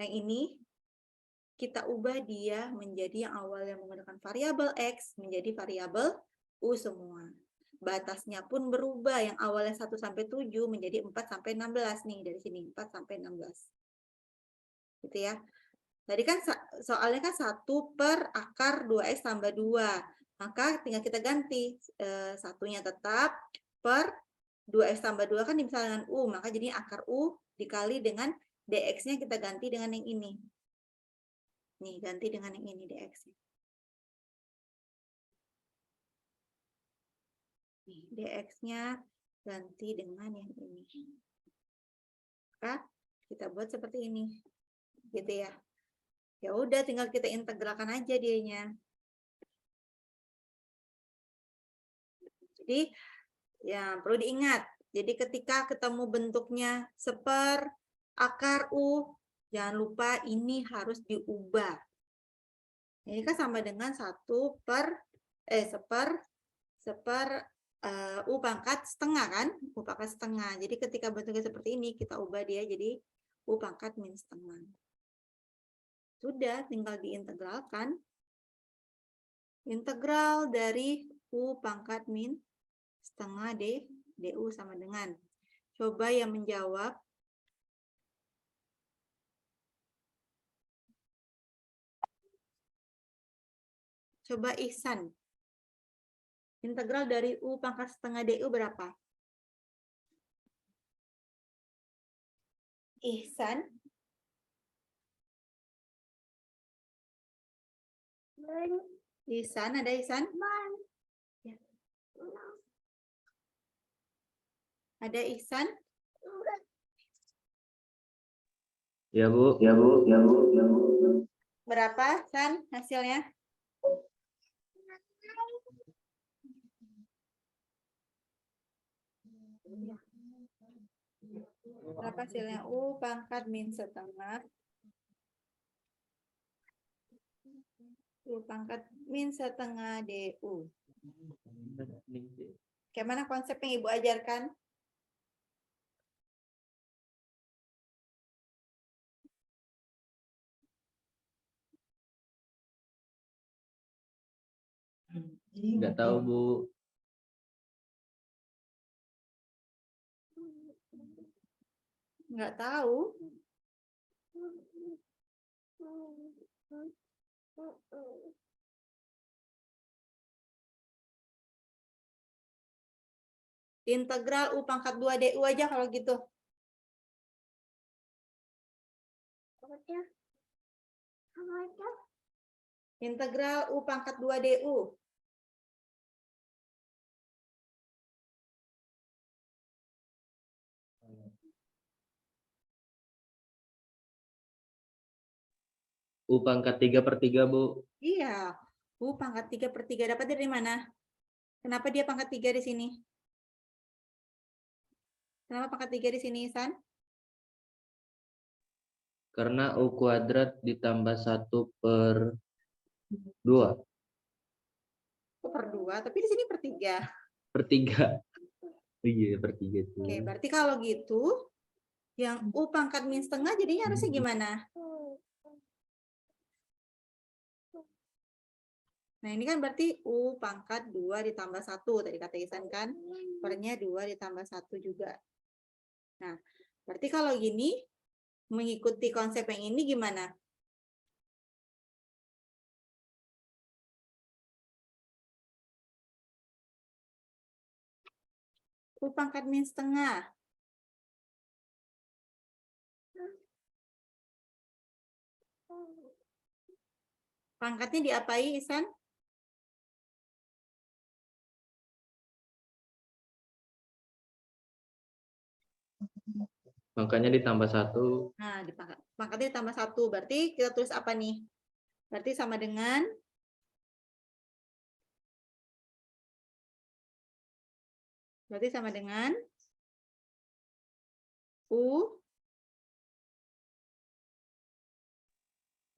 yang ini, kita ubah dia menjadi yang awalnya menggunakan variabel X, menjadi variabel U semua. Batasnya pun berubah, yang awalnya 1 sampai 7 menjadi 4 sampai 16 nih, dari sini 4 sampai 16. Gitu ya. Tadi kan soalnya kan 1 per akar 2X tambah 2. Maka tinggal kita ganti, satunya tetap per 2X tambah 2 kan dimisal dengan U, maka jadi akar U dikali dengan DX-nya kita ganti dengan yang ini. Nih, ganti dengan yang ini DX-nya. Nih, DX-nya ganti dengan yang ini. Maka kita buat seperti ini. Gitu ya. Ya udah, tinggal kita integralkan aja dianya. Jadi ya perlu diingat. Jadi ketika ketemu bentuknya seper akar U, jangan lupa ini harus diubah. Ini kan sama dengan 1 per seper U pangkat setengah kan? U pangkat setengah. Jadi ketika bentuknya seperti ini, kita ubah dia jadi U pangkat min setengah. Sudah, tinggal diintegralkan. Integral dari U pangkat min setengah DU sama dengan. Coba yang menjawab. Coba Ihsan. Integral dari U pangkat setengah DU berapa? Ihsan. Ihsan, ada Ihsan? Ya. Ada Ihsan? Ya, Bu. Ya, Bu. Ya, Bu. Ya, Bu. Berapa, San, hasilnya? Berapa hasilnya? U pangkat min setengah. U pangkat min setengah DU. Bagaimana konsep yang Ibu ajarkan? Nggak tahu, Bu. Nggak tahu. Integral U pangkat 2 DU aja kalau gitu. Integral U pangkat 2 DU. U pangkat 3/3, Bu. Iya. U pangkat 3/3 dapat dari mana? Kenapa dia pangkat 3 di sini? Kenapa pangkat 3 di sini, San? Karena U kuadrat ditambah 1/2. Per 2, tapi di sini per 3. Per 3. Iya, per 3 tuh. Oke, berarti kalau gitu, yang U pangkat min setengah jadinya harusnya gimana? Nah, ini kan berarti U pangkat 2 ditambah 1. Tadi kata Isan kan, pernya 2 ditambah 1 juga. Nah, berarti kalau gini, mengikuti konsep yang ini gimana? U pangkat min setengah. Pangkatnya diapain, Isan? Pangkatnya ditambah 1. Nah, pangkatnya ditambah 1. Berarti kita tulis apa nih? Berarti sama dengan U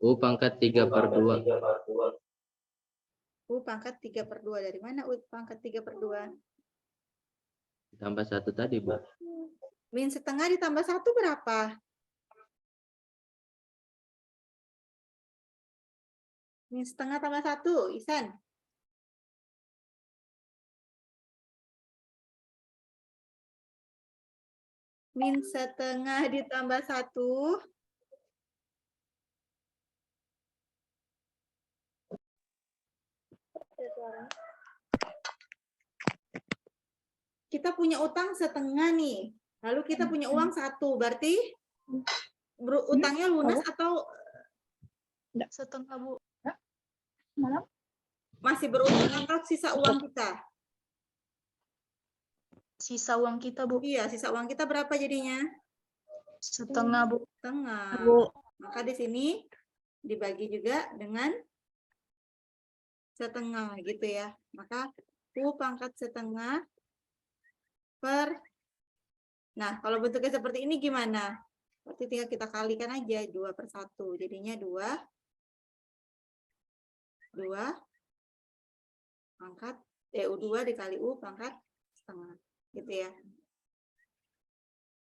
U pangkat 3/2. U pangkat 3/2. Dari mana U pangkat 3/2? Tambah 1 tadi, Bu. Min setengah ditambah 1 berapa? Min setengah tambah 1, Isan. Min setengah ditambah 1. Kita punya utang setengah nih. Lalu kita punya uang 1. Berarti utangnya lunas atau Setengah, Bu. masih berutang atau sisa uang kita? Sisa uang kita, Bu. Iya, sisa uang kita berapa jadinya? Setengah, Bu. Setengah. Bu. Maka di sini dibagi juga dengan setengah gitu ya. Maka U pangkat setengah per. Nah, kalau bentuknya seperti ini gimana? Berarti tinggal kita kalikan aja 2/1. Jadinya 2 pangkat U2 dikali U pangkat setengah. Gitu ya.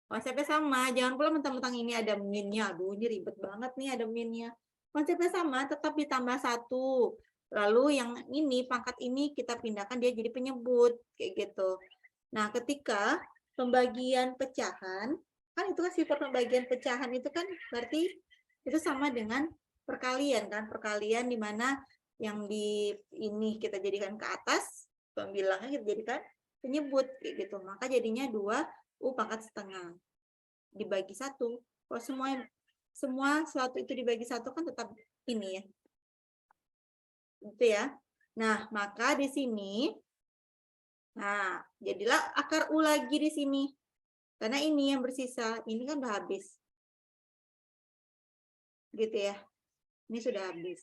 Konsepnya sama, jangan pula mentang-mentang ini ada min-nya. Aduh, ini ribet banget nih ada min-nya. Konsepnya sama, tetap ditambah 1. Lalu yang ini, pangkat ini kita pindahkan dia jadi penyebut. Kayak gitu. Nah, ketika pembagian pecahan, kan itu kan sifat pembagian pecahan itu kan berarti itu sama dengan perkalian kan. Perkalian di mana yang di ini kita jadikan ke atas, pembilangnya kita jadikan penyebut. Kayak gitu. Maka jadinya 2 U pangkat setengah dibagi 1. Kalau semua suatu itu dibagi 1 kan tetap ini ya. Gitu ya. Nah, maka di sini nah, jadilah akar U lagi di sini. Karena ini yang bersisa, ini kan udah habis. Gitu ya. Ini sudah habis.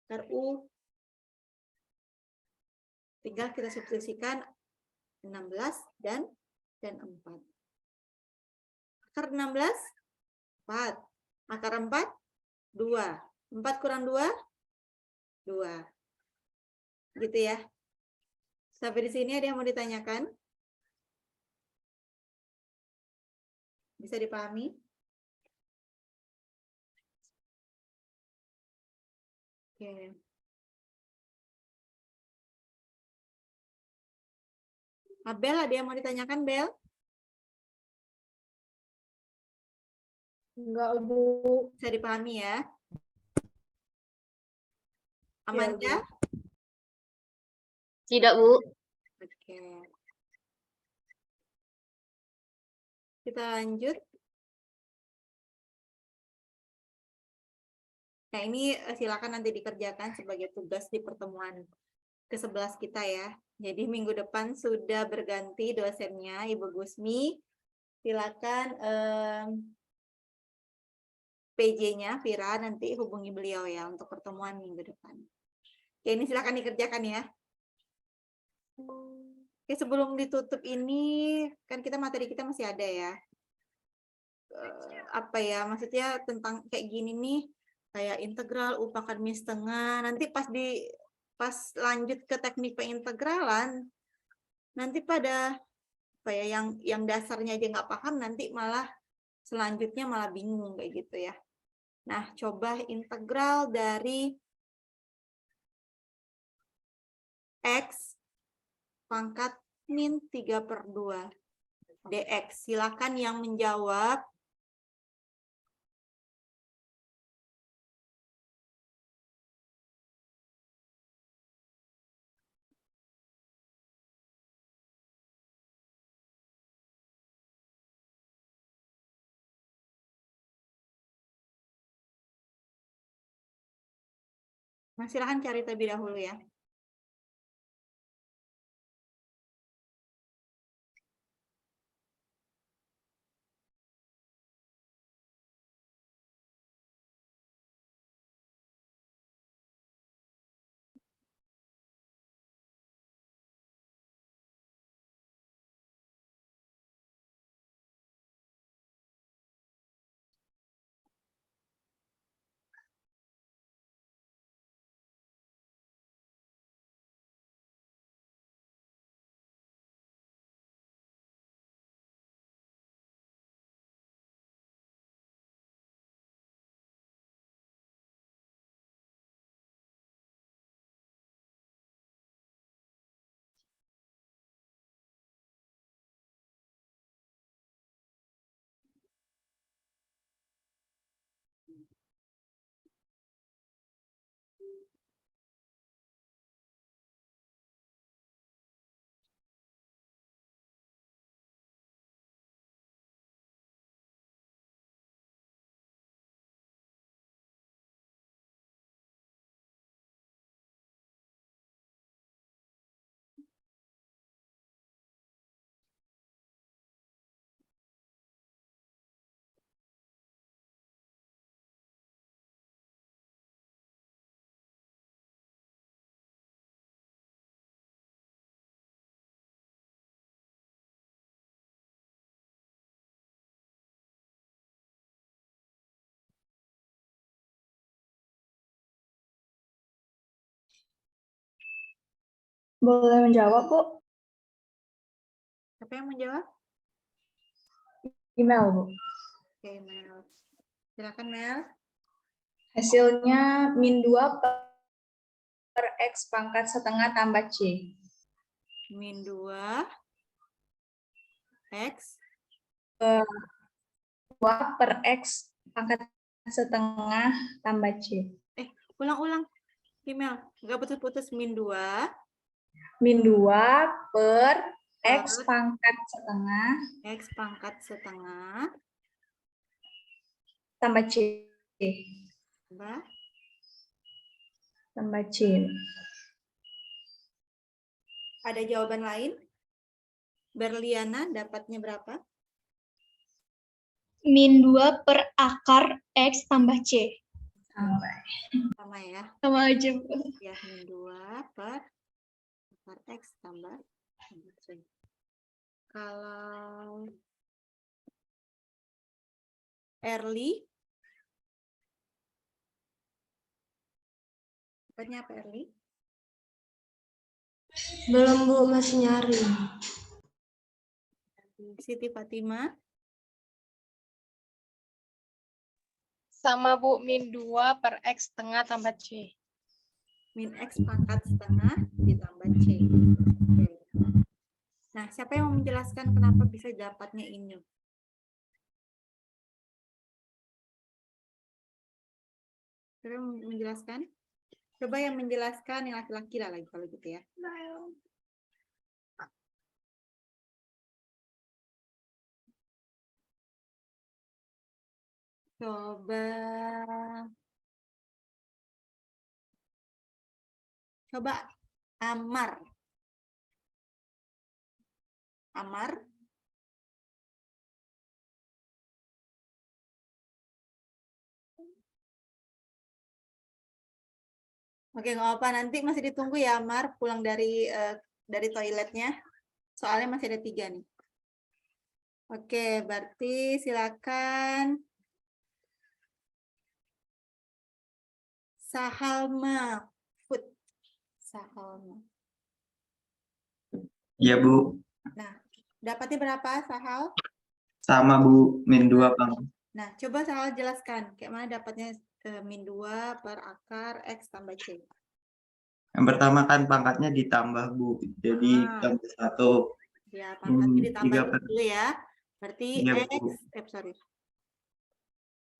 Akar U tinggal kita substitusikan 16 dan 4. Akar 16 4. Akar 4 2. 4 kurang 2 2. Gitu ya. Sampai di sini ada yang mau ditanyakan? Bisa dipahami? Oke. Abel, ada yang mau ditanyakan, Bel? Enggak, Bu. Bisa dipahami ya? Iya, Amanda? Tidak, Bu. Oke. Kita lanjut. Nah, ini silakan nanti dikerjakan sebagai tugas di pertemuan ke-11 kita ya. Jadi minggu depan sudah berganti dosennya, Ibu Gusmi. Silakan PJ-nya, Vira, nanti hubungi beliau ya untuk pertemuan minggu depan. Oke, ini silakan dikerjakan ya. Oke, sebelum ditutup ini, kan materi kita masih ada ya. Apa ya, maksudnya tentang kayak gini nih, kayak integral, U pangkat min setengah. Nanti pas lanjut ke teknik pengintegralan, nanti pada apa ya, yang dasarnya aja nggak paham, nanti malah selanjutnya malah bingung kayak gitu ya. Nah, coba integral dari X pangkat min 3/2 dx. Silakan yang menjawab. Nah, silakan cari terlebih dahulu ya. Boleh menjawab, Bu? Siapa yang menjawab? Email, Bu. Oke, Mel. Silakan, Mel. Hasilnya -2 per X pangkat setengah tambah C. Min 2 X 2 per X pangkat setengah tambah C. ulang-ulang. Email, nggak putus-putus. Min 2 -2 per Per X pangkat setengah X pangkat setengah tambah C. tambah Tambah C. ada jawaban lain? Berliana dapatnya berapa? -2 per akar X tambah C. Sama ya. Sama aja, Bu. Ya, min 2 per akar X tambah C. Kalau Early, dapatnya apa Early? Belum, Bu, masih nyari. Siti Fatima, Sama, Bu, -2 per X setengah tambah C. min X pangkat setengah ditambah C. Oke. Nah, siapa yang mau menjelaskan kenapa bisa dapatnya ini? Siapa yang mau menjelaskan? Coba yang menjelaskan yang laki-laki lah lagi kalau gitu ya. Coba Amar. Amar. Oke, nggak apa, nanti masih ditunggu ya Amar pulang dari toiletnya. Soalnya masih ada 3 nih. Oke, berarti silakan Sahalma Food. Sahalma. Iya, Bu. Nah, dapatnya berapa Sahal? Sama, Bu. -2 pangkat. Nah, coba Sahal jelaskan kayak mana dapatnya min 2 per akar X tambah C. Yang pertama kan pangkatnya ditambah, Bu. Jadi tambah 1. Ya, pangkatnya ditambah 3 per dulu ya. Berarti Iya, X, Bu. sorry.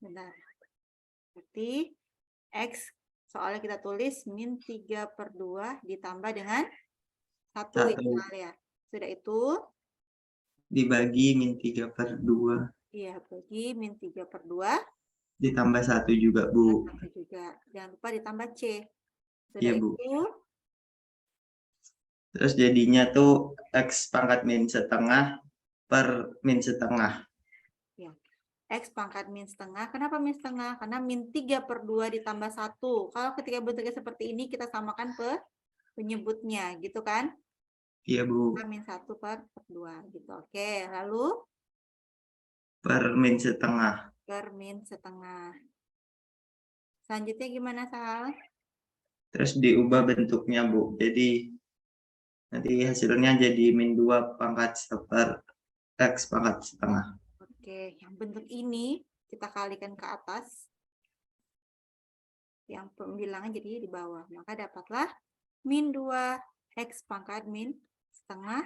Bentar. Berarti X, soalnya kita tulis min 3/2 ditambah dengan 1 ya, 1 ya. Sudah itu, dibagi -3/2 iya, bagi min 3/2 ditambah 1 juga, Bu. juga. Jangan lupa ditambah C. Sudah Iya, Bu. itu, Terus jadinya tuh X pangkat min setengah per min setengah. X pangkat min setengah. Kenapa min setengah? Karena min 3/2 ditambah 1. Kalau ketika bentuknya seperti ini, kita samakan penyebutnya, gitu kan? Iya, Bu. Min 1/2, gitu. Oke, lalu? Per min setengah. Per min setengah. Selanjutnya gimana, Sal? Terus diubah bentuknya, Bu. Jadi nanti hasilnya jadi -2 pangkat per X pangkat setengah. Oke, yang bentuk ini kita kalikan ke atas. Yang pembilangan jadi di bawah. Maka dapatlah min 2 X pangkat min setengah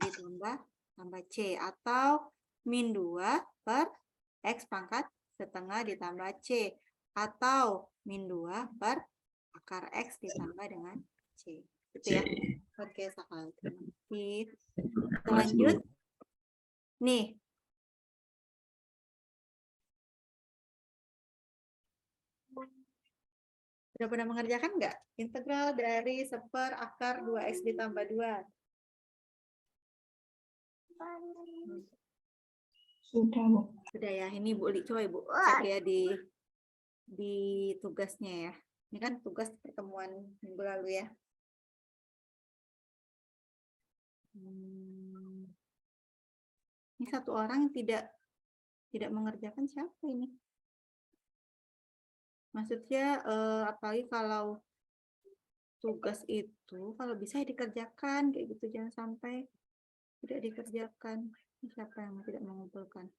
ditambah tambah C. Atau min 2 per X pangkat setengah ditambah C. Atau min 2 per akar X ditambah dengan C. Gitu ya. Oke, Sakal. Terima kasih. Kita lanjut. Nih. Sudah pernah mengerjakan nggak? Integral dari 1/4 akar 2X ditambah 2. Sudah, Bu. Sudah ya. Ini Bu Li, coba Ibu cek ya di tugasnya ya. Ini kan tugas pertemuan minggu lalu ya. Ini satu orang yang tidak mengerjakan, siapa ini? Maksudnya apalagi kalau tugas itu kalau bisa ya dikerjakan kayak gitu, jangan sampai tidak dikerjakan. Ini siapa yang tidak mengumpulkan?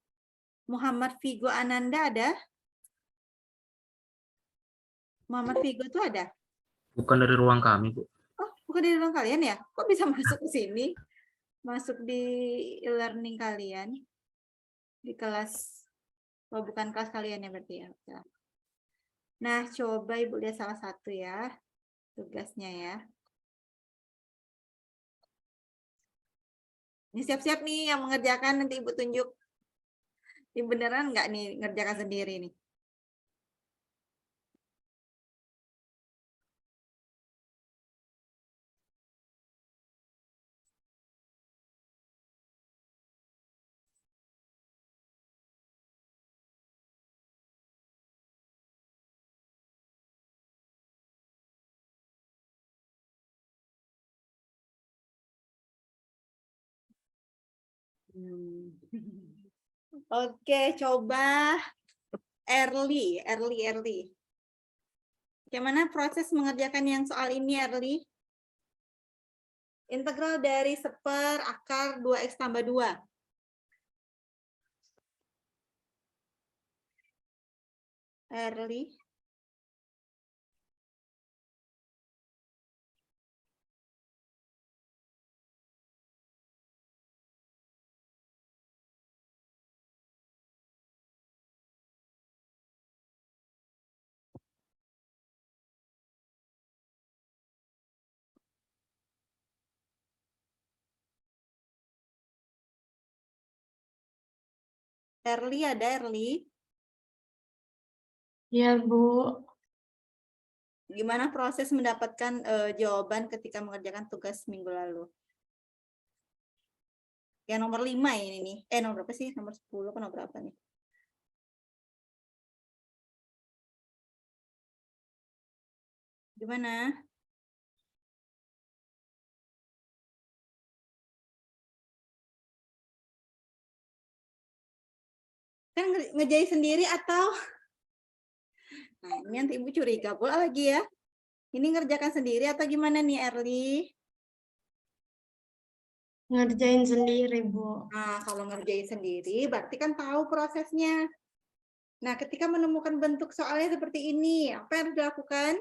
Muhammad Vigo Ananda ada? Muhammad Vigo itu ada? Bukan dari ruang kami, Bu. Oh, bukan dari ruang kalian ya? Kok bisa masuk ke sini? Masuk di e-learning kalian? Di kelas, oh bukan kelas kalian ya berarti ya. Oke. Nah, coba Ibu lihat salah satu ya, tugasnya ya. Ini siap-siap nih yang mengerjakan, nanti Ibu tunjuk. Ini beneran nggak nih ngerjakan sendiri nih? Oke, coba Early. Bagaimana proses mengerjakan yang soal ini, Early? Integral dari 1/, akar 2x tambah 2. Early. Early ada, Early? Ya, Bu. Gimana proses mendapatkan jawaban ketika mengerjakan tugas minggu lalu? Yang nomor 5 ini nih. Nomor berapa sih? Nomor 10 atau nomor berapa nih? Gimana? Kan ngerjain sendiri atau? Nah, ini nanti Ibu curiga pula lagi ya. Ini ngerjakan sendiri atau gimana nih, Early? Ngerjain sendiri, Bu. Nah, kalau ngerjain sendiri, berarti kan tahu prosesnya. Nah, ketika menemukan bentuk soalnya seperti ini, apa yang harus dilakukan?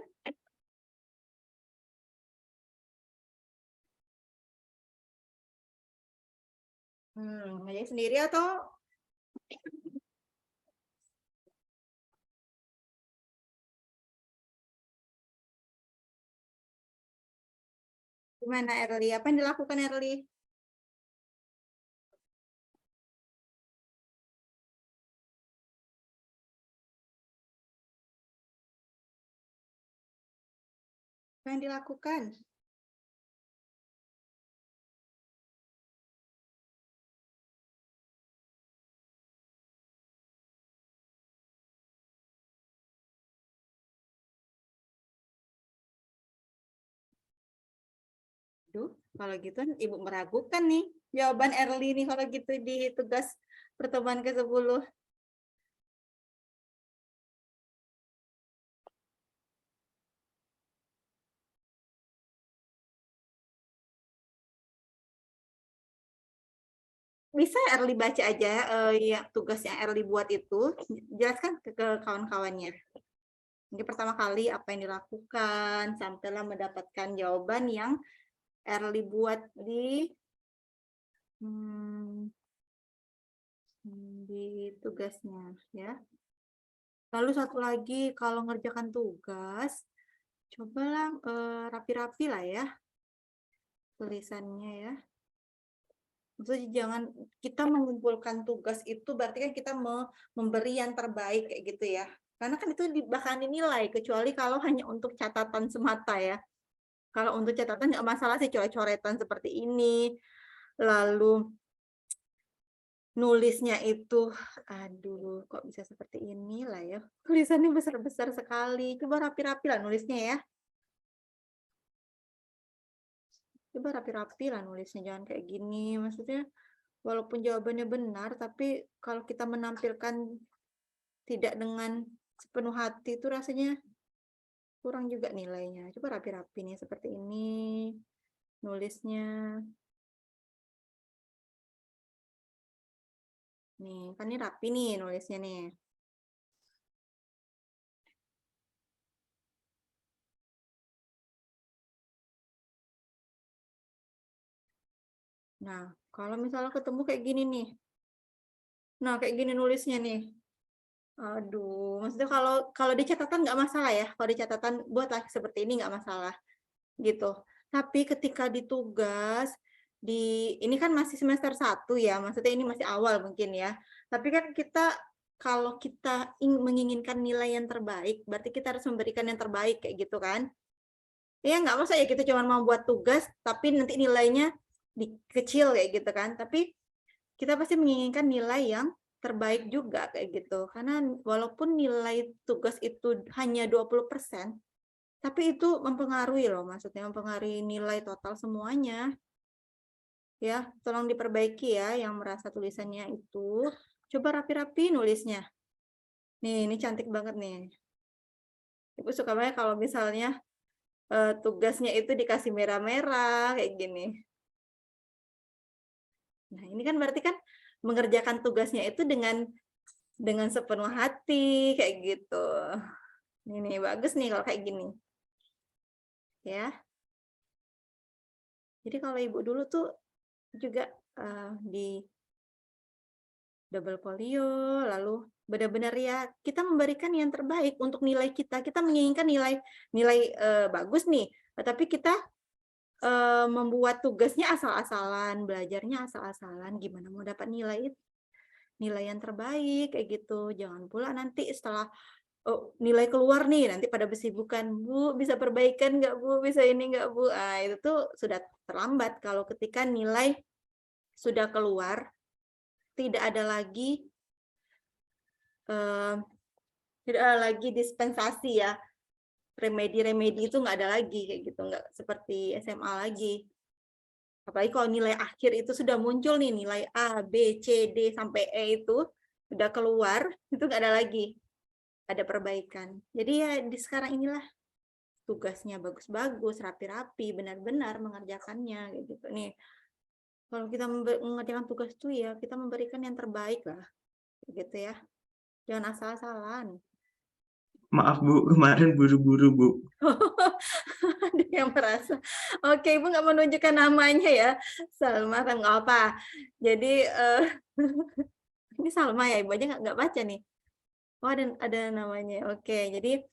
Ngerjain sendiri atau? Gimana, Early? Apa yang dilakukan, Early? Apa yang dilakukan? Duh, kalau gitu Ibu meragukan nih jawaban Early nih kalau gitu di tugas pertemuan ke-10. Bisa Early baca aja ya tugas yang Early buat itu, jelaskan ke kawan-kawannya. Ini pertama kali apa yang dilakukan sampailah mendapatkan jawaban yang Early buat di tugasnya ya. Lalu satu lagi kalau ngerjakan tugas, cobalah rapi-rapi lah ya tulisannya ya. Maksudnya jangan kita mengumpulkan tugas itu berarti kan kita memberi yang terbaik kayak gitu ya. Karena kan itu bahkan dinilai kecuali kalau hanya untuk catatan semata ya. Kalau untuk catatan nggak masalah sih coret-coretan seperti ini. Lalu nulisnya itu, aduh kok bisa seperti ini lah ya. Tulisannya besar-besar sekali. Coba rapi-rapi lah nulisnya ya. Coba rapi-rapi lah nulisnya, jangan kayak gini. Maksudnya walaupun jawabannya benar, tapi kalau kita menampilkan tidak dengan sepenuh hati itu rasanya kurang juga nilainya. Coba rapi-rapi nih seperti ini nulisnya. Nih, kan ini rapi nih nulisnya nih. Nah, kalau misalnya ketemu kayak gini nih. Nah, kayak gini nulisnya nih. Aduh, maksudnya kalau di catatan nggak masalah ya. Kalau di catatan buatlah seperti ini nggak masalah gitu. Tapi ketika di tugas ini kan masih semester 1 ya, maksudnya ini masih awal mungkin ya. Tapi kan kalau kita menginginkan nilai yang terbaik, berarti kita harus memberikan yang terbaik kayak gitu kan. Ya nggak masa ya kita cuma mau buat tugas tapi nanti nilainya kecil kayak gitu kan. Tapi kita pasti menginginkan nilai yang terbaik juga kayak gitu. Karena walaupun nilai tugas itu hanya 20%, tapi itu mempengaruhi loh, maksudnya mempengaruhi nilai total semuanya. Ya, tolong diperbaiki ya yang merasa tulisannya itu. Coba rapi-rapi nulisnya. Nih, ini cantik banget nih. Ibu suka banget kalau misalnya tugasnya itu dikasih merah-merah kayak gini. Nah, ini kan berarti kan mengerjakan tugasnya itu dengan sepenuh hati kayak gitu. Ini bagus nih kalau kayak gini. Ya. Jadi kalau Ibu dulu tuh juga di double folio, lalu benar-benar ya kita memberikan yang terbaik untuk nilai kita. Kita menginginkan nilai bagus nih, tapi kita membuat tugasnya asal-asalan, belajarnya asal-asalan, gimana mau dapat nilai yang terbaik kayak gitu. Jangan pula nanti setelah nilai keluar nih, nanti pada bersibukan, Bu, bisa perbaikan nggak Bu, bisa ini nggak Bu. Itu tuh sudah terlambat kalau ketika nilai sudah keluar, tidak ada lagi dispensasi ya, remedi itu nggak ada lagi kayak gitu, nggak seperti SMA lagi. Apalagi kalau nilai akhir itu sudah muncul nih, nilai A, B, C, D sampai E itu sudah keluar, itu nggak ada lagi, ada perbaikan. Jadi ya di sekarang inilah tugasnya bagus-bagus, rapi-rapi, benar-benar mengerjakannya kayak gitu nih. Kalau kita mengerjakan tugas itu ya kita memberikan yang terbaik lah, gitu ya. Jangan asal-asalan. Maaf Bu, kemarin buru-buru Bu. Ada yang merasa. Oke, Ibu nggak menunjukkan namanya ya. Salma, nggak apa. Jadi ini Salma ya, Ibu aja nggak baca nih. Oh ada namanya. Oke, jadi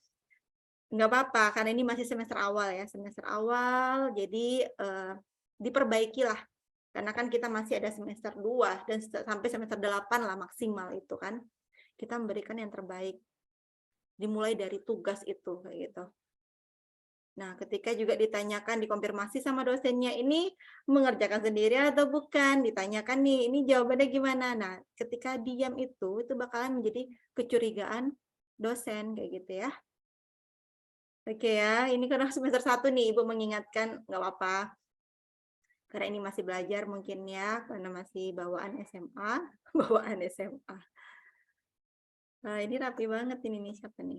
nggak apa-apa karena ini masih semester awal ya, semester awal. Jadi diperbaikilah. Karena kan kita masih ada semester 2 dan sampai semester 8 lah maksimal itu kan. Kita memberikan yang terbaik. Dimulai dari tugas itu kayak gitu. Nah, ketika juga ditanyakan, dikonfirmasi sama dosennya, ini mengerjakan sendiri atau bukan? Ditanyakan nih, ini jawabannya gimana? Nah, ketika diam itu bakalan menjadi kecurigaan dosen kayak gitu ya. Oke ya, ini karena semester 1 nih Ibu mengingatkan, nggak apa-apa. Karena ini masih belajar mungkin ya, karena masih bawaan SMA, bawaan SMA. Nah, ini rapi banget ini nih, siapa nih?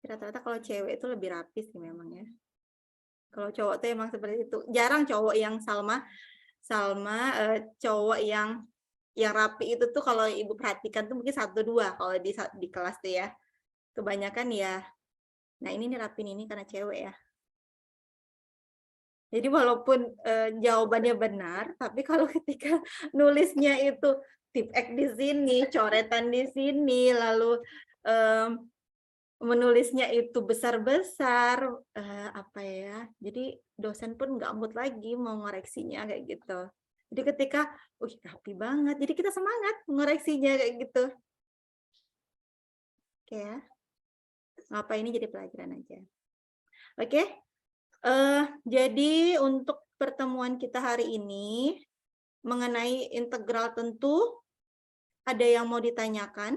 Rata-rata kalau cewek itu lebih rapi sih memang ya. Kalau cowok tuh emang seperti itu. Jarang cowok yang Salma cowok yang rapi itu tuh kalau Ibu perhatikan tuh mungkin 1-2 kalau di kelas tuh ya. Kebanyakan ya. Nah, ini nih rapi ini karena cewek ya. Jadi walaupun jawabannya benar, tapi kalau ketika nulisnya itu tip X di sini, coretan di sini, lalu menulisnya itu besar-besar, apa ya, jadi dosen pun nggak mood lagi mau ngoreksinya kayak gitu. Jadi ketika, rapi banget, jadi kita semangat ngoreksinya kayak gitu. Oke ya, apa ini jadi pelajaran aja. Oke, jadi untuk pertemuan kita hari ini mengenai integral tentu, ada yang mau ditanyakan?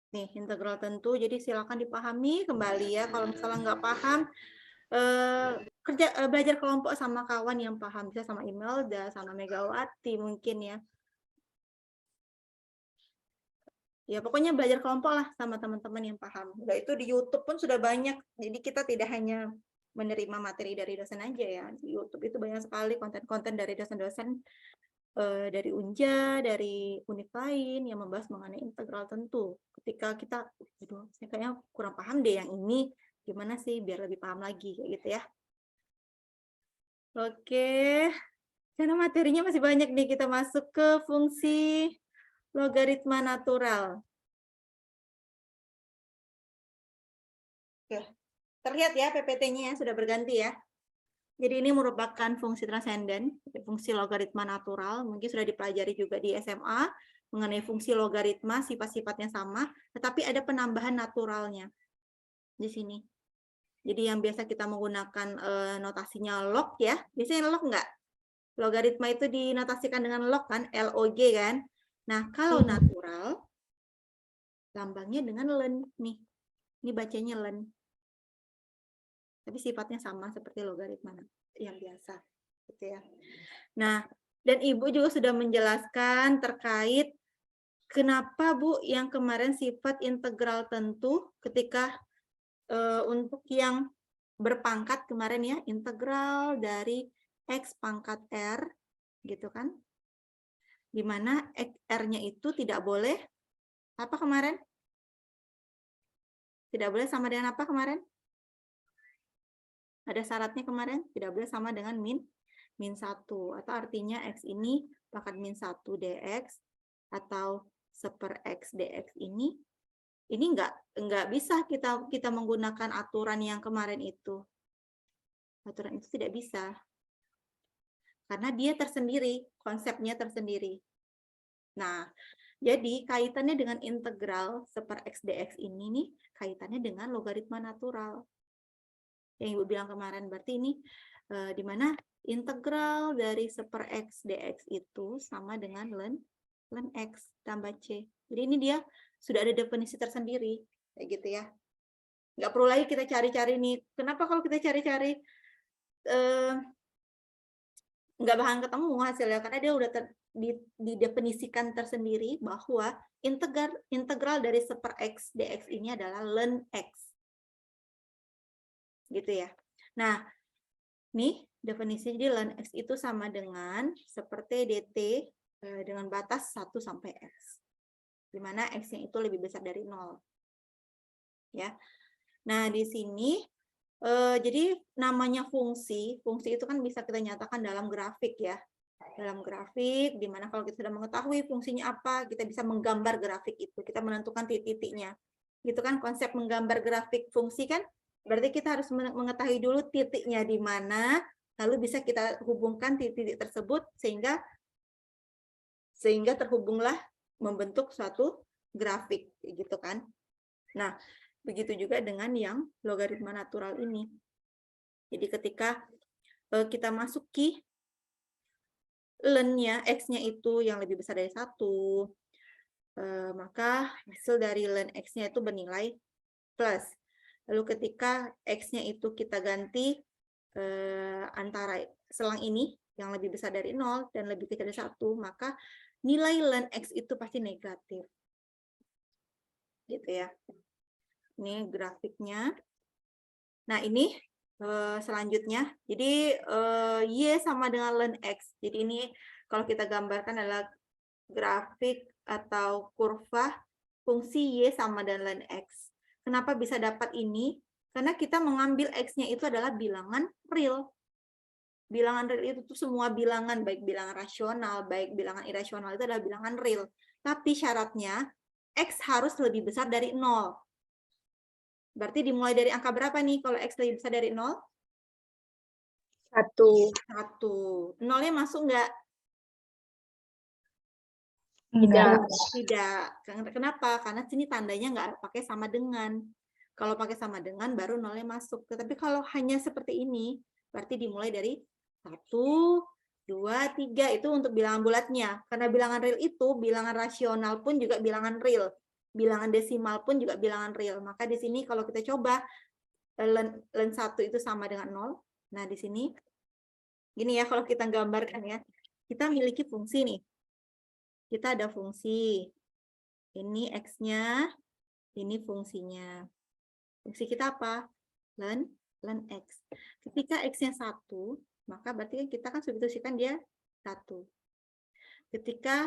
Nih, integral tentu, jadi silakan dipahami kembali ya. Kalau misalnya nggak paham, belajar kelompok sama kawan yang paham, bisa sama Imelda, sama Megawati mungkin ya. Ya, pokoknya belajar kelompok lah sama teman-teman yang paham. Udah itu di YouTube pun sudah banyak. Jadi kita tidak hanya menerima materi dari dosen aja ya. Di YouTube itu banyak sekali konten-konten dari dosen-dosen dari Unja, dari univ lain yang membahas mengenai integral tentu. Ketika kita, aduh, saya kayaknya kurang paham deh yang ini, gimana sih biar lebih paham lagi kayak gitu ya. Oke, karena materinya masih banyak nih, kita masuk ke fungsi logaritma natural. Oke, terlihat ya PPT-nya sudah berganti ya. Jadi ini merupakan fungsi transenden, fungsi logaritma natural, mungkin sudah dipelajari juga di SMA, mengenai fungsi logaritma, sifat-sifatnya sama, tetapi ada penambahan naturalnya di sini. Jadi yang biasa kita menggunakan notasinya log ya, biasanya log enggak? Logaritma itu dinotasikan dengan log kan, LOG kan. Nah, kalau natural, lambangnya dengan len nih. Ini bacanya len. Tapi sifatnya sama seperti logaritma yang biasa, gitu ya. Nah, dan Ibu juga sudah menjelaskan terkait kenapa Bu yang kemarin sifat integral tentu ketika untuk yang berpangkat kemarin ya, integral dari X pangkat R, gitu kan. Dimana R-nya itu tidak boleh, apa kemarin? Tidak boleh sama dengan apa kemarin? Ada syaratnya kemarin, tidak boleh sama dengan min 1, atau artinya X ini pangkat min 1 dx, atau 1/X dx ini nggak bisa kita menggunakan aturan yang kemarin itu. Aturan itu tidak bisa. Karena dia tersendiri, konsepnya tersendiri. Nah, jadi kaitannya dengan integral 1/X dx ini nih, kaitannya dengan logaritma natural. Yang Ibu bilang kemarin, berarti ini di mana integral dari 1/X dx itu sama dengan ln X tambah C. Jadi ini dia sudah ada definisi tersendiri, kayak gitu ya. Nggak perlu lagi kita cari-cari nih. Kenapa kalau kita cari-cari nggak bakalan ketemu hasilnya? Karena dia udah didefinisikan tersendiri bahwa integral dari 1/X dx ini adalah ln X. Gitu ya. Nah, nih definisi jadi ln X itu sama dengan seperti dt dengan batas 1 sampai X. Di mana X-nya itu lebih besar dari 0. Ya. Nah, di sini jadi namanya fungsi itu kan bisa kita nyatakan dalam grafik ya. Dalam grafik, di mana kalau kita sudah mengetahui fungsinya apa, kita bisa menggambar grafik itu. Kita menentukan titik-titiknya. Gitu kan konsep menggambar grafik fungsi kan? Berarti kita harus mengetahui dulu titiknya di mana, lalu bisa kita hubungkan titik-titik tersebut sehingga terhubunglah membentuk suatu grafik, gitu kan. Nah, begitu juga dengan yang logaritma natural ini. Jadi ketika kita masuki ln-nya, X-nya itu yang lebih besar dari 1, maka hasil dari ln X-nya itu bernilai plus. Lalu ketika X-nya itu kita ganti antara selang ini yang lebih besar dari 0 dan lebih kecil dari 1, maka nilai ln X itu pasti negatif. Gitu ya. Ini grafiknya. Nah, ini selanjutnya. Jadi, Y sama dengan ln X. Jadi ini kalau kita gambarkan adalah grafik atau kurva fungsi Y sama dengan ln X. Kenapa bisa dapat ini? Karena kita mengambil X-nya itu adalah bilangan real. Bilangan real itu tuh semua bilangan, baik bilangan rasional, baik bilangan irasional, itu adalah bilangan real. Tapi syaratnya, X harus lebih besar dari 0. Berarti dimulai dari angka berapa nih kalau X lebih besar dari 0? 1. 1. 0-nya masuk nggak? Tidak. Kenapa? Karena sini tandanya nggak pakai sama dengan. Kalau pakai sama dengan, baru 0-nya masuk. Tetapi kalau hanya seperti ini, berarti dimulai dari 1, 2, 3. Itu untuk bilangan bulatnya. Karena bilangan real itu, bilangan rasional pun juga bilangan real. Bilangan desimal pun juga bilangan real. Maka di sini kalau kita coba ln 1 itu sama dengan 0. Nah, di sini gini ya kalau kita gambarkan ya. Kita memiliki fungsi nih. Kita ada fungsi Ini X-nya, ini fungsinya. Fungsi kita apa? Ln X. Ketika X-nya 1, maka berarti kita kan substitusikan dia 1. Ketika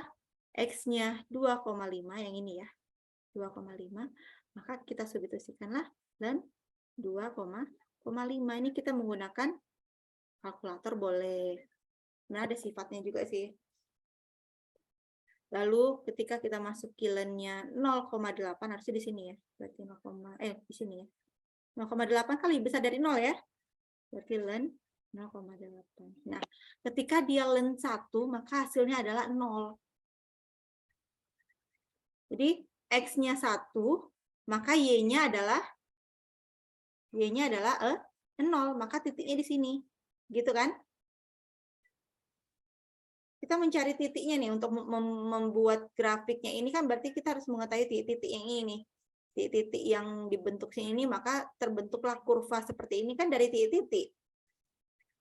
X-nya 2,5, yang ini ya, 2,5, maka kita substitusikanlah ln 2,5. Ini kita menggunakan kalkulator boleh. Nah, ada sifatnya juga sih. Lalu ketika kita masuk ln-nya 0,8, harusnya di sini ya. Berarti di sini ya. 0,8 kali besar dari 0 ya. Berarti ln 0,8. Nah, ketika dia ln 1, maka hasilnya adalah 0. Jadi X-nya 1, maka Y-nya adalah 0, maka titiknya di sini. Gitu kan? Kita mencari titiknya nih untuk membuat grafiknya ini kan berarti kita harus mengetahui titik-titik yang ini nih. Titik-titik yang dibentuk sini, maka terbentuklah kurva seperti ini kan dari titik-titik.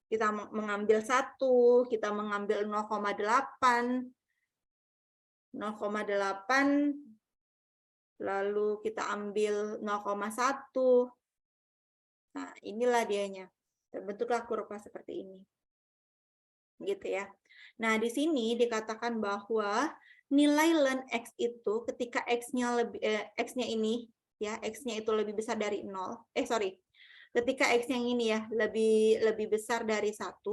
Kita mengambil 1, kita mengambil 0,8, lalu kita ambil 0,1. Nah, inilah dianya. Terbentuklah kurva seperti ini. Gitu ya. Nah, di sini dikatakan bahwa nilai ln X itu ketika X-nya ini ya, X-nya itu lebih besar dari 0. Ketika X yang ini ya lebih besar dari 1,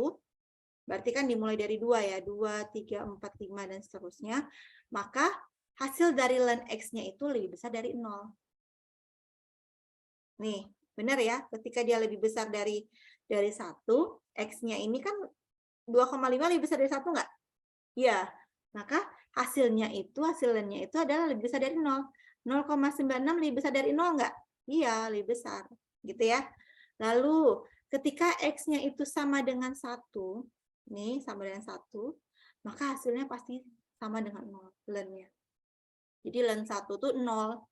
berarti kan dimulai dari 2 ya, 2, 3, 4, 5 dan seterusnya, maka hasil dari ln X-nya itu lebih besar dari 0. Nih, benar ya, ketika dia lebih besar dari 1, X-nya ini kan 2,5 lebih besar dari 1 enggak? Iya, maka hasil ln-nya itu adalah lebih besar dari 0. 0,96 lebih besar dari 0 enggak? Iya, lebih besar. Gitu ya. Lalu, ketika X-nya itu sama dengan 1, nih, sama dengan 1, maka hasilnya pasti sama dengan 0, ln-nya. Jadi ln 1 itu 0.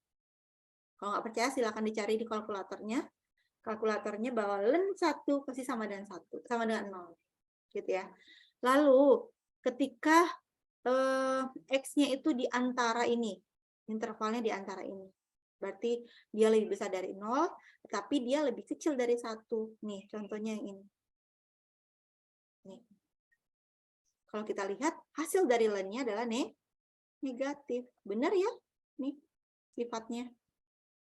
Kalau nggak percaya, silakan dicari di kalkulatornya. Kalkulatornya bahwa ln 1 pasti sama dengan 0. Gitu ya. Lalu ketika X-nya itu di antara ini, intervalnya di antara ini, berarti dia lebih besar dari 0, tetapi dia lebih kecil dari 1. Nih, contohnya yang ini. Nih. Kalau kita lihat, hasil dari ln-nya adalah negatif. Benar ya? Nih, sifatnya.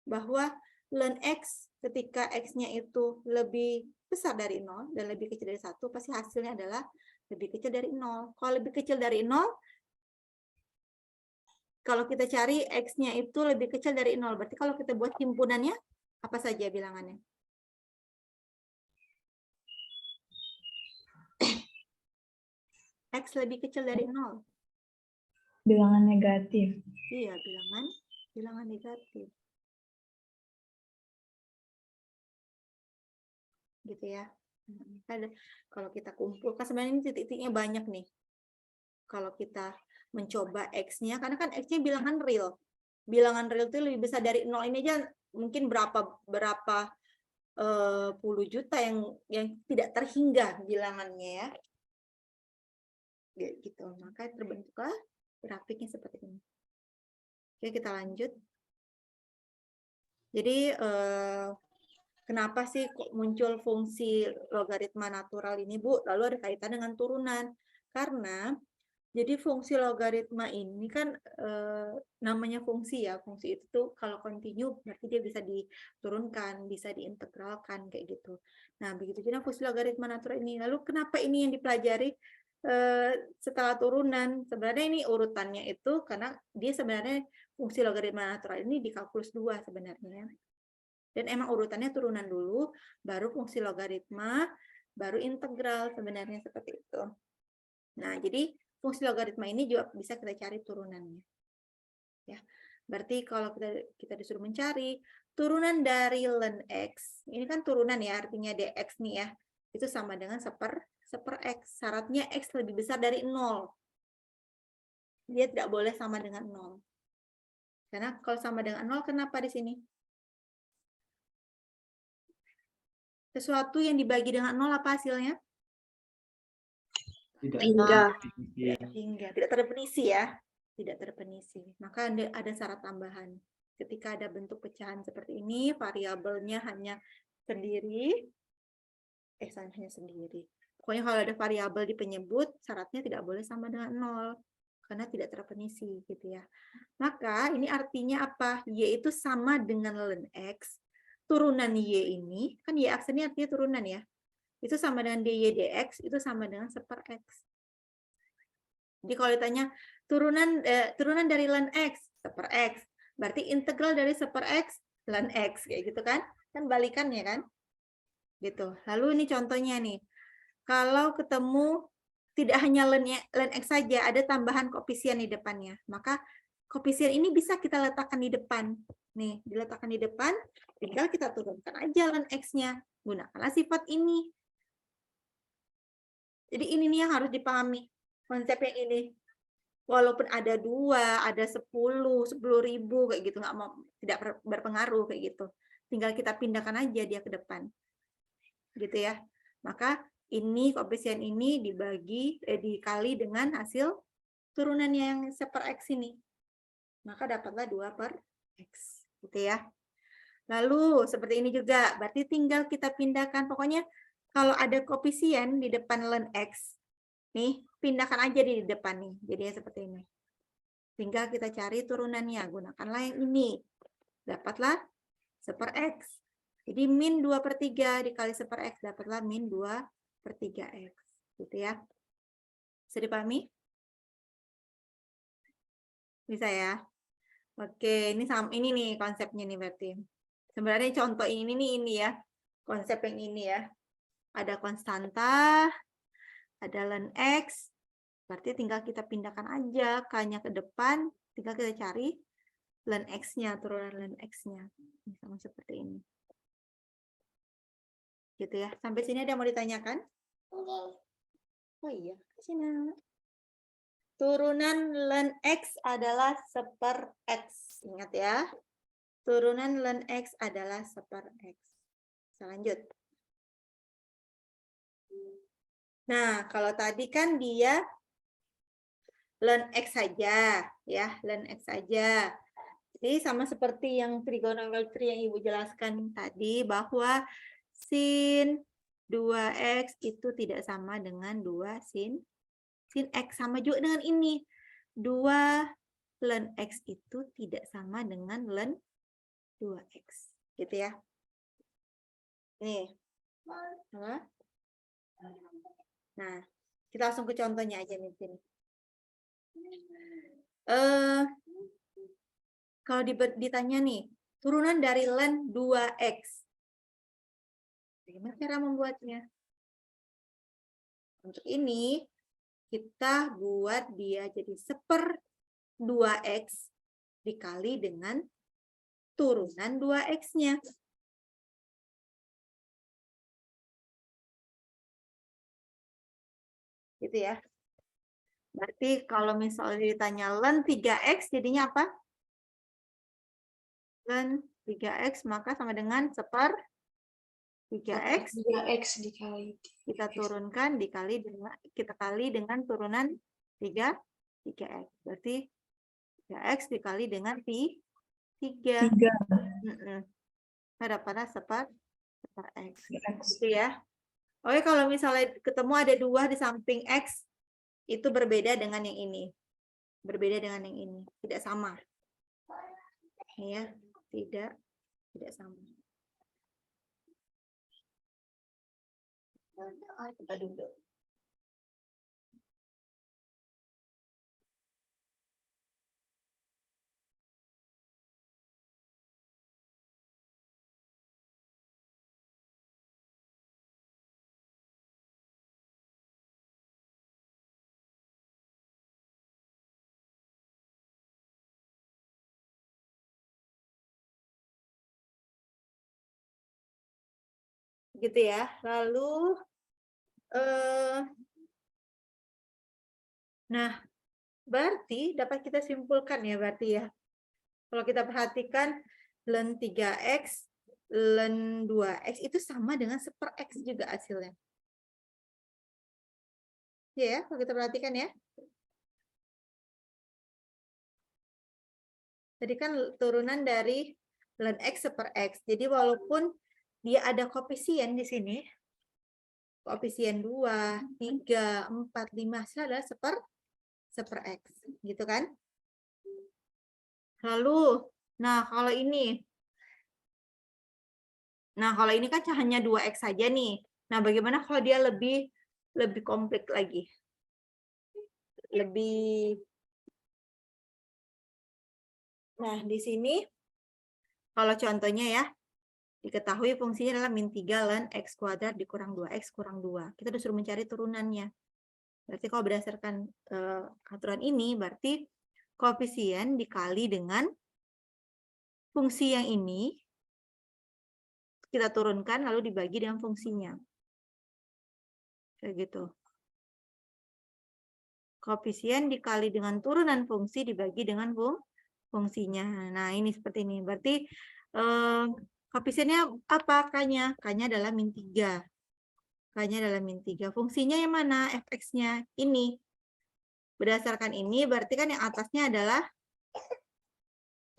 Bahwa ln X ketika X-nya itu lebih besar dari 0 dan lebih kecil dari 1, pasti hasilnya adalah lebih kecil dari 0. Kalau lebih kecil dari 0, kalau kita cari X-nya itu lebih kecil dari 0, berarti kalau kita buat himpunannya, apa saja bilangannya? X lebih kecil dari 0. Bilangan negatif. Iya, bilangan negatif. Gitu ya. Kalau kita kumpulkan, sebenarnya ini titik-titiknya banyak nih. Kalau kita mencoba X-nya, karena kan X-nya bilangan real. Bilangan real itu lebih besar dari 0, ini aja mungkin berapa puluh juta yang tidak terhingga bilangannya ya. Gitu. Maka terbentuklah grafiknya seperti ini. Oke, kita lanjut. Jadi kenapa sih kok muncul fungsi logaritma natural ini, Bu? Lalu ada kaitan dengan turunan. Karena jadi fungsi logaritma ini kan namanya fungsi ya. Fungsi itu tuh kalau kontinu berarti dia bisa diturunkan, bisa diintegralkan kayak gitu. Nah, begitu juga fungsi logaritma natural ini. Lalu kenapa ini yang dipelajari setelah turunan? Sebenarnya ini urutannya itu karena dia sebenarnya fungsi logaritma natural ini di kalkulus 2 sebenarnya. Dan emang urutannya turunan dulu, baru fungsi logaritma, baru integral sebenarnya seperti itu. Nah, jadi fungsi logaritma ini juga bisa kita cari turunannya. Ya, berarti kalau kita disuruh mencari turunan dari ln X, ini kan turunan ya, artinya dx nih ya, itu sama dengan 1/X. Syaratnya X lebih besar dari 0. Dia tidak boleh sama dengan 0. Karena kalau sama dengan 0, kenapa di sini? Sesuatu yang dibagi dengan 0 apa hasilnya? Tidak Hingga. Tidak terdefinisi ya. tidak terpenuhi. Maka ada syarat tambahan. Ketika ada bentuk pecahan seperti ini, variabelnya hanya sendiri. Hanya sendiri. Pokoknya kalau ada variabel di penyebut, syaratnya tidak boleh sama dengan 0. Karena tidak terpenuhi, gitu ya. Maka ini artinya apa? Y itu sama dengan ln X. Turunan Y ini, kan Y aksen ini artinya turunan ya. Itu sama dengan dy dx, itu sama dengan 1/x. Jadi kalau ditanya turunan dari ln X, 1/x. Berarti integral dari 1/x, ln X. Kayak gitu kan? Kan balikannya kan? Gitu. Lalu ini contohnya nih. Kalau ketemu tidak hanya ln X saja, ada tambahan koefisien di depannya. Maka koefisien ini bisa kita letakkan di depan. Nih, diletakkan di depan, tinggal kita turunkan aja ln X-nya. Gunakanlah sifat ini. Jadi ini nih yang harus dipahami. Konsepnya ini. Walaupun ada 2, ada 10 ribu, kayak gitu, nggak mau, tidak berpengaruh, kayak gitu. Tinggal kita pindahkan aja dia ke depan. Gitu ya. Maka ini koefisien ini dikali dengan hasil turunannya yang 1/x ini. Maka dapatlah 2/x. Gitu ya. Lalu seperti ini juga, berarti tinggal kita pindahkan. Pokoknya kalau ada koefisien di depan ln X, nih, pindahkan aja di depan nih. Jadinya seperti ini. Tinggal kita cari turunannya. Gunakanlah yang ini. Dapatlah 1/x. Jadi min 2/3 dikali 1/x dapatlah min 2/3x. Gitu ya. Bisa dipahami? Bisa ya? Oke, ini nih konsepnya nih berarti. Sebenarnya contoh ini ya. Konsep yang ini ya. Ada konstanta, ada ln X, berarti tinggal kita pindahkan aja K-nya ke depan, tinggal kita cari ln X-nya, turunan ln X-nya. Sama seperti ini. Gitu ya. Sampai sini ada yang mau ditanyakan? Oh iya, sini. Turunan ln X adalah 1/x. Ingat ya. Turunan ln X adalah 1/x. Lanjut. Nah, kalau tadi kan dia ln X saja, ya, ln X saja. Jadi sama seperti yang trigonometri yang Ibu jelaskan tadi, bahwa sin 2x itu tidak sama dengan 2 sin X. Sama juga dengan ini. 2 ln X itu tidak sama dengan ln 2x. Gitu ya. Nih. Nah, kita langsung ke contohnya aja nih sini. Kalau ditanya nih, turunan dari ln 2x. Bagaimana cara membuatnya? Untuk ini, kita buat dia jadi 1/2x dikali dengan turunan 2x-nya. Gitu ya. Berarti kalau misalnya ditanya ln 3x jadinya apa? Ln 3x maka sama dengan 1/3x 3x dikali. kita turunkan kita kali dengan turunan 3x. Berarti 3x dikali dengan 3. Ada pada 1/x. Gitu ya. Oke, kalau misalnya ketemu ada 2 di samping X, itu berbeda dengan yang ini. Berbeda dengan yang ini. Tidak sama. Ya, tidak sama. Kita duduk. Gitu ya. Lalu nah, berarti dapat kita simpulkan ya berarti ya. Kalau kita perhatikan ln 3x, ln 2x itu sama dengan 1/x juga hasilnya. Ya, kalau kita perhatikan ya. Tadi kan turunan dari ln X per X. Jadi walaupun dia ada koefisien di sini, koefisien 2, 3, 4, 5, hasilnya adalah seper X. Gitu kan? Lalu, nah kalau ini kan hanya 2X saja nih. Nah, bagaimana kalau dia lebih kompleks lagi? Nah, di sini kalau contohnya ya, diketahui fungsinya adalah min 3 ln X kuadrat dikurang 2X kurang 2. Kita disuruh mencari turunannya. Berarti kalau berdasarkan aturan ini, berarti koefisien dikali dengan fungsi yang ini, kita turunkan lalu dibagi dengan fungsinya. Kayak gitu. Koefisien dikali dengan turunan fungsi dibagi dengan fungsinya. Nah, ini seperti ini. Berarti koefisiennya apa? K-nya? K-nya adalah min 3. K-nya adalah min 3. Fungsinya yang mana? Fx-nya ini. Berdasarkan ini, berarti kan yang atasnya adalah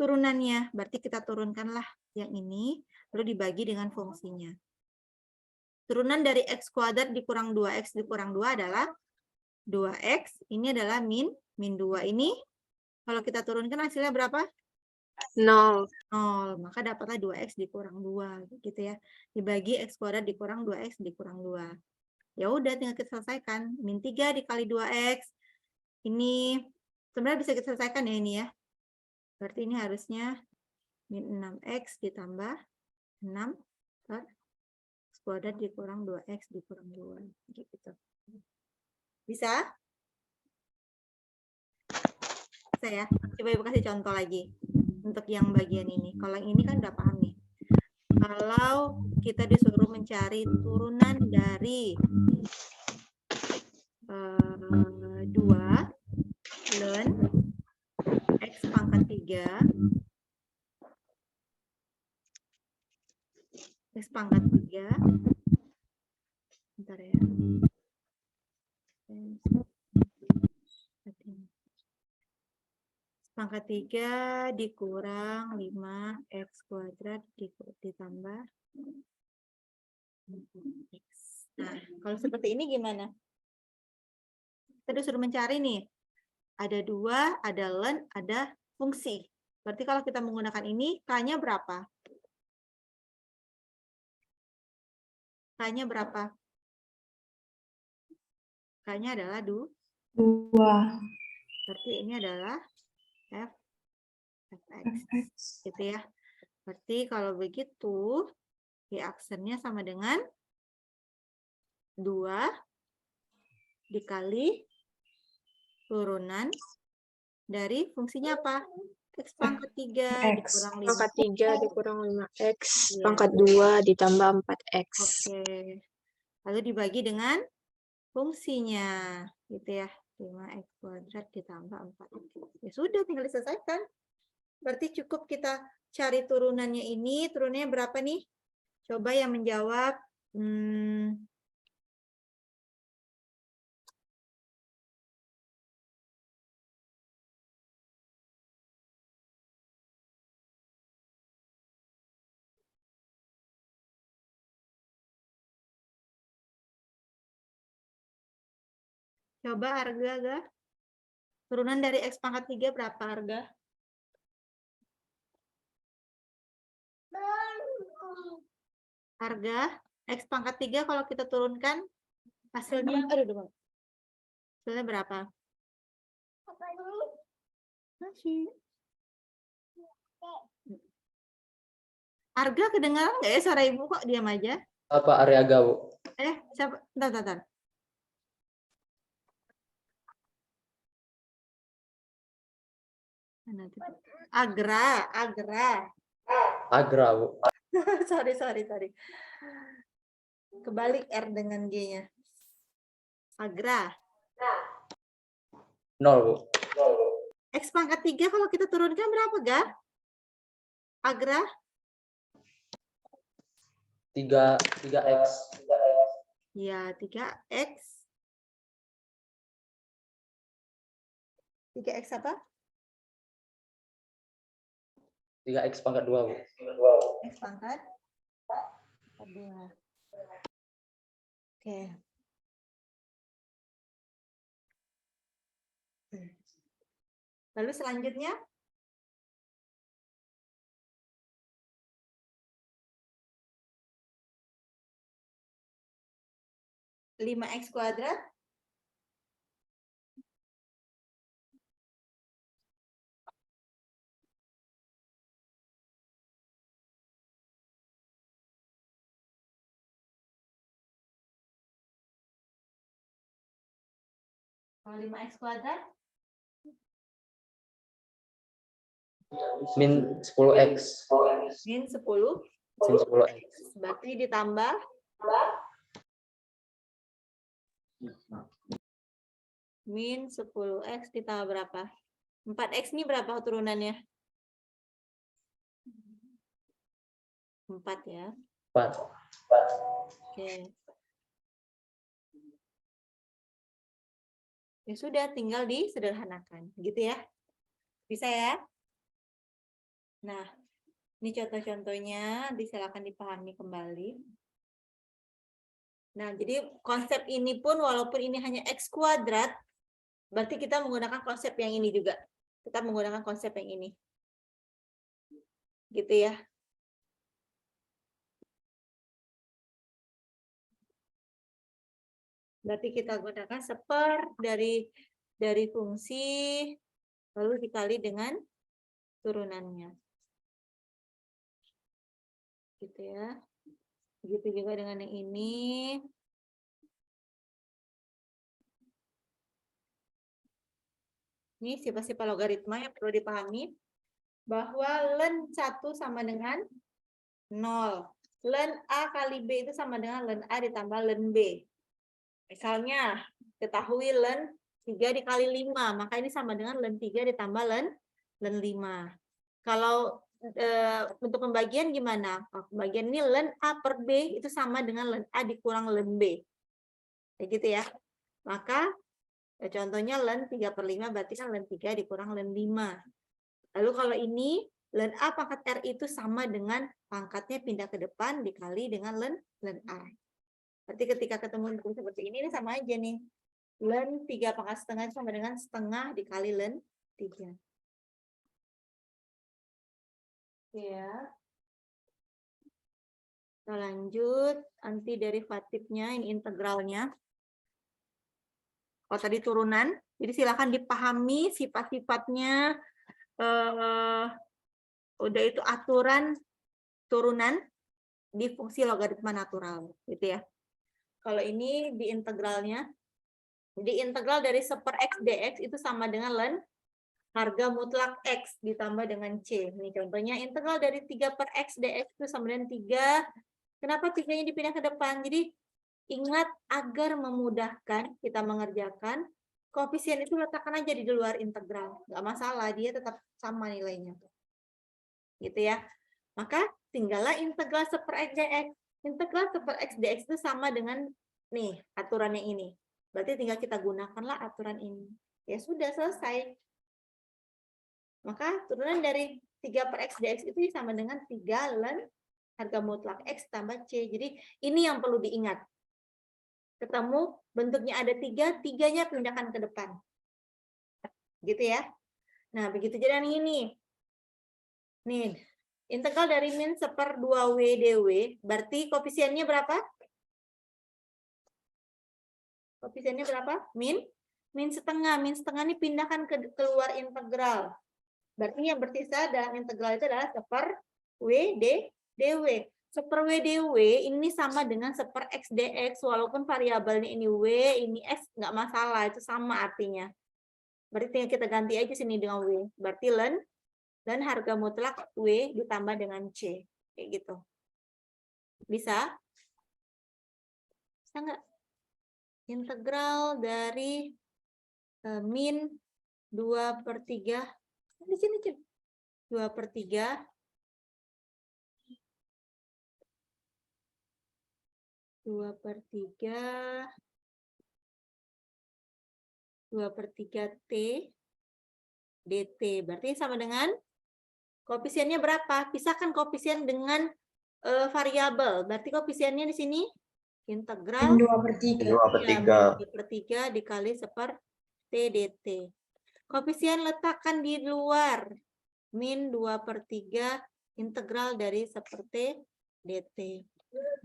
turunannya. Berarti kita turunkanlah yang ini, lalu dibagi dengan fungsinya. Turunan dari X kuadrat dikurang 2X dikurang 2 adalah 2X. Ini adalah min 2. Ini kalau kita turunkan hasilnya berapa? 0. 0. Maka dapatlah 2X dikurang 2. Gitu ya. Dibagi X kuadrat dikurang 2X dikurang 2. Ya udah, tinggal kita selesaikan. Min 3 dikali 2X. Ini sebenarnya bisa kita selesaikan ya ini ya. Berarti ini harusnya min 6X ditambah 6 per X kuadrat dikurang 2X dikurang 2. Gitu. Bisa? Bisa ya? Coba Ibu kasih contoh lagi. Untuk yang bagian ini. Kalau yang ini kan udah paham nih. Kalau kita disuruh mencari turunan dari 2 ln X pangkat 3 X pangkat 3 bentar ya. X pangkat 3 dikurang 5X kuadrat ditambah X. Nah, kalau seperti ini gimana? Kita disuruh mencari nih. Ada 2, ada ln, ada fungsi. Berarti kalau kita menggunakan ini, K-nya berapa? K-nya berapa? K-nya adalah 2. Berarti ini adalah Fx. Gitu ya. Berarti kalau begitu, aksennya sama dengan 2 dikali turunan dari fungsinya apa? X pangkat 3 dikurang 5. Pangkat 3 dikurang 5X. Iya. Pangkat 2 ditambah 4X. Oke. Lalu dibagi dengan fungsinya. Gitu ya. 5X kuadrat ditambah 4X. Ya sudah, tinggal diselesaikan. Berarti cukup kita cari turunannya ini. Turunannya berapa nih? Coba yang menjawab. Coba Arga. Turunan dari X pangkat 3 berapa Arga? Harga X pangkat 3 kalau kita turunkan hasilnya hasilnya berapa? Harga kedengaran nggak ya suara Ibu kok diam aja? Apa Aryaga, Bu? Siapa? Bentar. Agra, Bu. sorry. Kebalik R dengan G-nya. Agra. 0, Bu. X pangkat 3 kalau kita turunkan berapa, Ga? Agra? 3X. Ya, 3X. 3X apa? 3X pangkat 2, Bu. X pangkat 2. Oke. Lalu selanjutnya, lima X kuadrat. Kalau 5X kuadrat, Min 10X. min 10. Min 10X. Berarti ditambah min 10X ditambah berapa? 4X ini berapa turunannya? 4 ya. 4. Oke. Ya sudah, tinggal disederhanakan. Gitu ya. Bisa ya? Nah, ini contoh-contohnya, silakan dipahami kembali. Nah, jadi konsep ini pun walaupun ini hanya X kuadrat, berarti kita menggunakan konsep yang ini juga. Kita menggunakan konsep yang ini. Gitu ya. Berarti kita gunakan seper dari fungsi, lalu dikali dengan turunannya. Gitu ya. Begitu juga dengan yang ini. Ini sifat-sifat logaritma yang perlu dipahami. Bahwa ln 1 sama dengan 0. Ln A kali B itu sama dengan ln A ditambah ln B. Misalnya, ketahui ln 3 dikali 5, maka ini sama dengan ln 3 ditambah ln 5. Kalau untuk pembagian gimana? Pembagian ini ln A per B itu sama dengan ln A dikurang ln B. Kayak gitu ya. Maka contohnya ln 3/5 berarti kan ln 3 dikurang ln 5. Lalu kalau ini ln A pangkat R itu sama dengan pangkatnya pindah ke depan dikali dengan ln A. Berarti ketika ketemu seperti ini sama aja nih. Ln 3 pangkat setengah sama dengan setengah dikali ln 3. Ya. Kita lanjut, anti derivatifnya, ini integralnya. Oh, tadi turunan. Jadi silakan dipahami sifat-sifatnya. Udah itu aturan turunan di fungsi logaritma natural, gitu ya. Kalau ini di integralnya, di integral dari seper X dx itu sama dengan ln harga mutlak X ditambah dengan C. Ini contohnya integral dari 3 per X dx itu sama dengan 3. Kenapa 3-nya dipindah ke depan? Jadi ingat agar memudahkan kita mengerjakan, koefisien itu letakkan aja di luar integral. Nggak masalah, dia tetap sama nilainya. Gitu ya. Maka tinggallah integral seper X dx. Integral seper X dx itu sama dengan nih aturannya ini. Berarti tinggal kita gunakanlah aturan ini. Ya sudah, selesai. Maka turunan dari 3 per X dx itu sama dengan 3 ln harga mutlak X tambah C. Jadi ini yang perlu diingat. Ketemu bentuknya ada 3, 3-nya pindahkan ke depan. Gitu ya. Nah, begitu jadi yang ini. Nih, integral dari min seper 2W dw, berarti koefisiennya berapa? Koefisiennya berapa? Min setengah. Min setengah ini pindahkan ke keluar integral. Berarti yang bersisa dalam integral itu adalah seper W dw. Seper W dw ini sama dengan seper X dx, walaupun variabelnya ini W, ini X, nggak masalah, itu sama artinya. Berarti tinggal kita ganti aja sini dengan W. Berarti ln harga mutlak W ditambah dengan C. Kayak gitu. Bisa? Bisa nggak? Integral dari min 2/3. Di sini, 2/3. 2/3 T dt. Berarti sama dengan Koefisiennya berapa? Pisahkan koefisien dengan variabel. Berarti koefisiennya di sini integral 2/3. 2/3. 2/3 dikali T dt. Koefisien letakkan di luar. Min 2/3 integral dari T dt.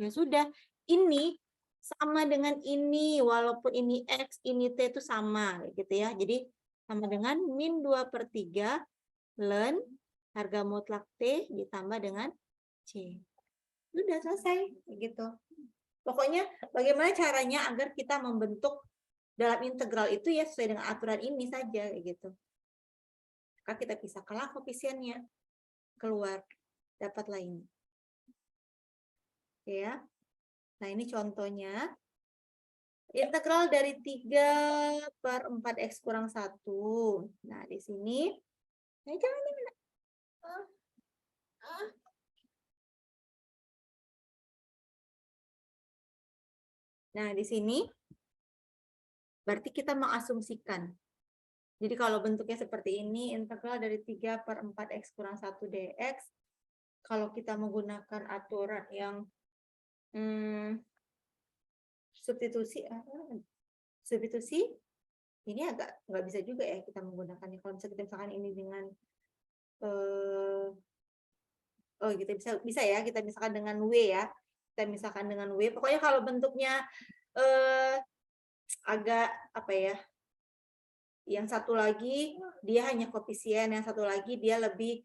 Ya sudah, ini sama dengan ini, walaupun ini X, ini T itu sama, gitu ya. Jadi, sama dengan min 2/3 ln harga mutlak T ditambah dengan C. Sudah selesai, gitu. Pokoknya, bagaimana caranya agar kita membentuk dalam integral itu ya sesuai dengan aturan ini saja, gitu. Maka kita pisahkanlah koefisiennya. Keluar, dapatlah ini. Ya. Nah, ini contohnya. Integral dari 3/4x kurang 1. Nah, di sini. Nah, jangan ini. Nah, di sini. Berarti kita mengasumsikan. Jadi, kalau bentuknya seperti ini, integral dari 3/4x kurang 1 dx. Kalau kita menggunakan aturan yang substitusi ini agak nggak bisa juga ya kita menggunakannya. Kalau misalkan ini dengan gitu bisa ya, kita misalkan dengan W ya, kita misalkan dengan W. Pokoknya kalau bentuknya agak apa ya, yang satu lagi dia hanya koefisien, yang satu lagi dia lebih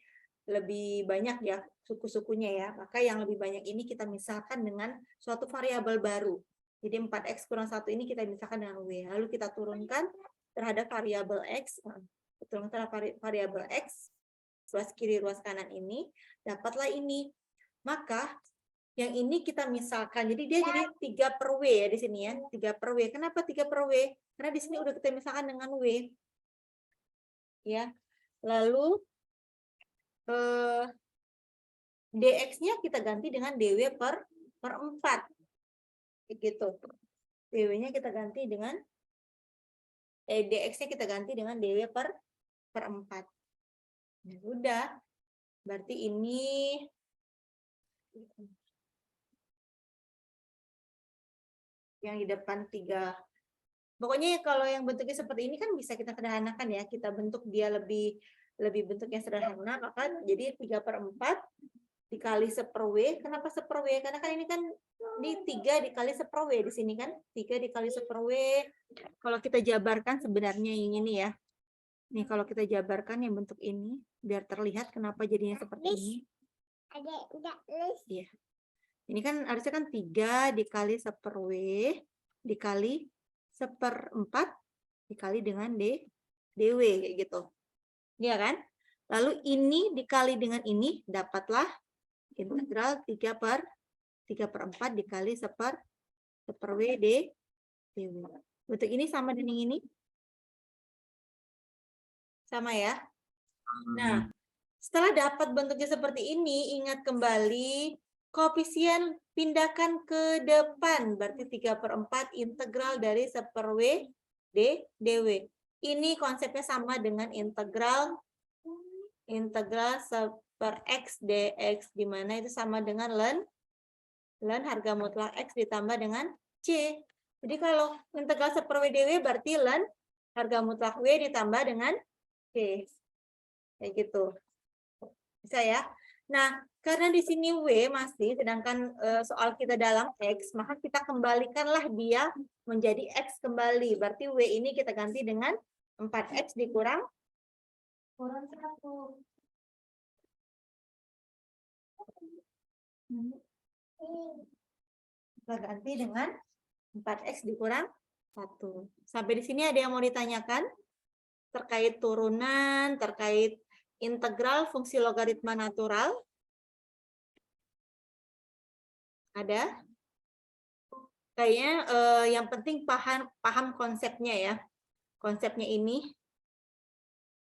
banyak ya suku-sukunya ya, maka yang lebih banyak ini kita misalkan dengan suatu variabel baru. Jadi 4x kurang 1 ini kita misalkan dengan W, lalu kita turunkan terhadap variabel X, variabel X, ruas kiri, ruas kanan ini, dapatlah ini. Maka yang ini kita misalkan, jadi dia jadi 3/W ya di sini ya, 3/W. Kenapa 3/W? Karena di sini udah kita misalkan dengan W. Ya. Lalu dx-nya kita ganti dengan dw per 4. Gitu. dw-nya kita ganti dengan dx-nya kita ganti dengan dw per 4. Ya udah. Berarti ini yang di depan 3. Pokoknya kalau yang bentuknya seperti ini kan bisa kita sederhanakan ya. Kita bentuk dia lebih bentuknya sederhana, maka jadi 3/4 dikali 1/W. Kenapa 1/W? Karena kan ini kan ini 3 dikali 1/W di sini kan. 3 dikali 1/W. Kalau kita jabarkan sebenarnya yang ini ya. Nih kalau kita jabarkan yang bentuk ini biar terlihat kenapa jadinya seperti ini. Iya. Ini kan harusnya kan 3 dikali 1/W dikali 1/4 dikali dengan dw kayak gitu. Iya kan? Lalu ini dikali dengan ini dapatlah integral 3/4 dikali 1/W dw. Bentuk ini sama dengan ini? Sama ya? Nah, setelah dapat bentuknya seperti ini, ingat kembali koefisien pindahkan ke depan, berarti 3/4 integral dari 1/W dw. Ini konsepnya sama dengan integral 1/x dx, di mana itu sama dengan ln harga mutlak X ditambah dengan C. Jadi kalau integral 1/W dw berarti ln harga mutlak W ditambah dengan C. Kayak gitu. Bisa ya? Nah, karena di sini W masih, sedangkan soal kita dalam X, maka kita kembalikanlah dia menjadi X kembali. Berarti W ini kita ganti dengan 4X dikurang 1. Kita ganti dengan 4X dikurang 1. Sampai di sini ada yang mau ditanyakan? Terkait turunan, terkait integral fungsi logaritma natural? Ada? Kayaknya yang penting paham konsepnya ya. Konsepnya ini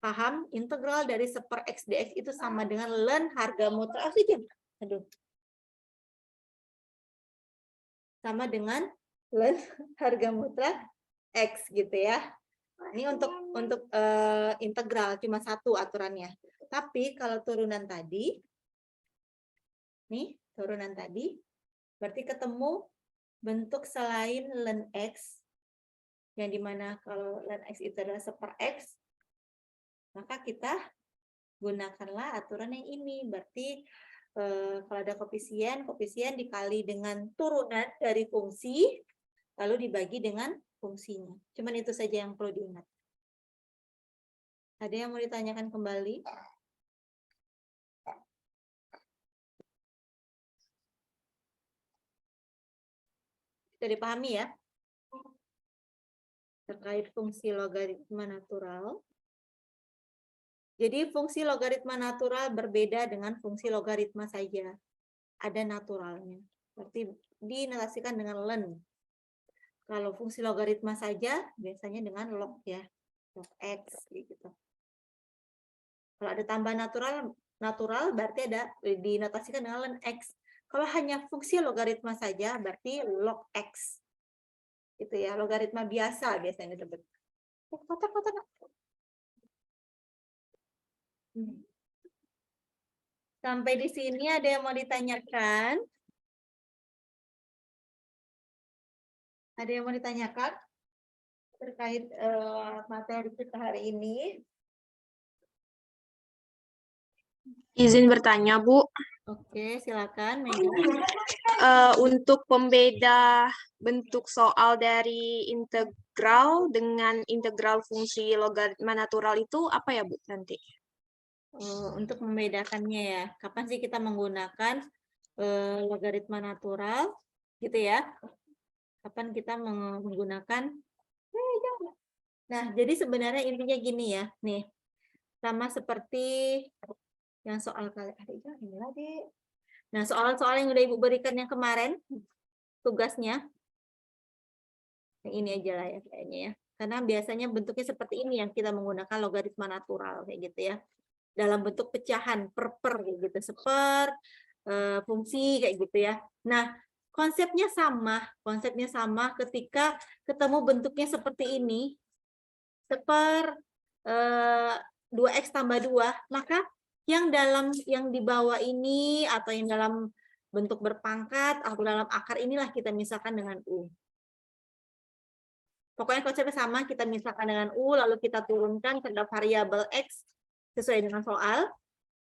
paham integral dari 1/x dx itu sama dengan ln harga mutlak. Aduh. Sama dengan ln harga mutlak X gitu ya. Ini untuk integral cuma satu aturannya. Tapi kalau turunan tadi, nih turunan tadi, berarti ketemu bentuk selain ln X, yang dimana kalau ln X itu adalah 1/X, maka kita gunakanlah aturan yang ini. Berarti kalau ada koefisien dikali dengan turunan dari fungsi, lalu dibagi dengan fungsinya. Cuman itu saja yang perlu diingat. Ada yang mau ditanyakan kembali? Sudah dipahami ya? Terkait fungsi logaritma natural. Jadi fungsi logaritma natural berbeda dengan fungsi logaritma saja. Ada naturalnya. Berarti dinotasikan dengan ln. Kalau fungsi logaritma saja biasanya dengan log ya. Log X gitu. Kalau ada tambah natural berarti ada dinotasikan dengan ln X. Kalau hanya fungsi logaritma saja berarti log X. Itu ya, logaritma biasa biasanya disebut. Kotak. Sampai di sini ada yang mau ditanyakan? Ada yang mau ditanyakan terkait materi kita hari ini? Izin bertanya, Bu. Oke, silakan Mega. Untuk pembeda bentuk soal dari integral dengan integral fungsi logaritma natural itu apa ya, Bu, nanti? Untuk membedakannya ya, kapan sih kita menggunakan logaritma natural, gitu ya? Kapan kita menggunakan? Nah, jadi sebenarnya intinya gini ya, nih, sama seperti yang soal kali Nah, soal-soal yang udah Ibu berikan yang kemarin, tugasnya, yang ini aja lah ya kayaknya ya. Karena biasanya bentuknya seperti ini yang kita menggunakan logaritma natural kayak gitu ya. Dalam bentuk pecahan per kayak gitu, seper fungsi kayak gitu ya. Nah, konsepnya sama ketika ketemu bentuknya seperti ini, seper 2x tambah 2, maka yang di bawah ini atau yang dalam bentuk berpangkat atau dalam akar inilah kita misalkan dengan U. Pokoknya konsepnya sama, kita misalkan dengan U, lalu kita turunkan ke variabel X sesuai dengan soal,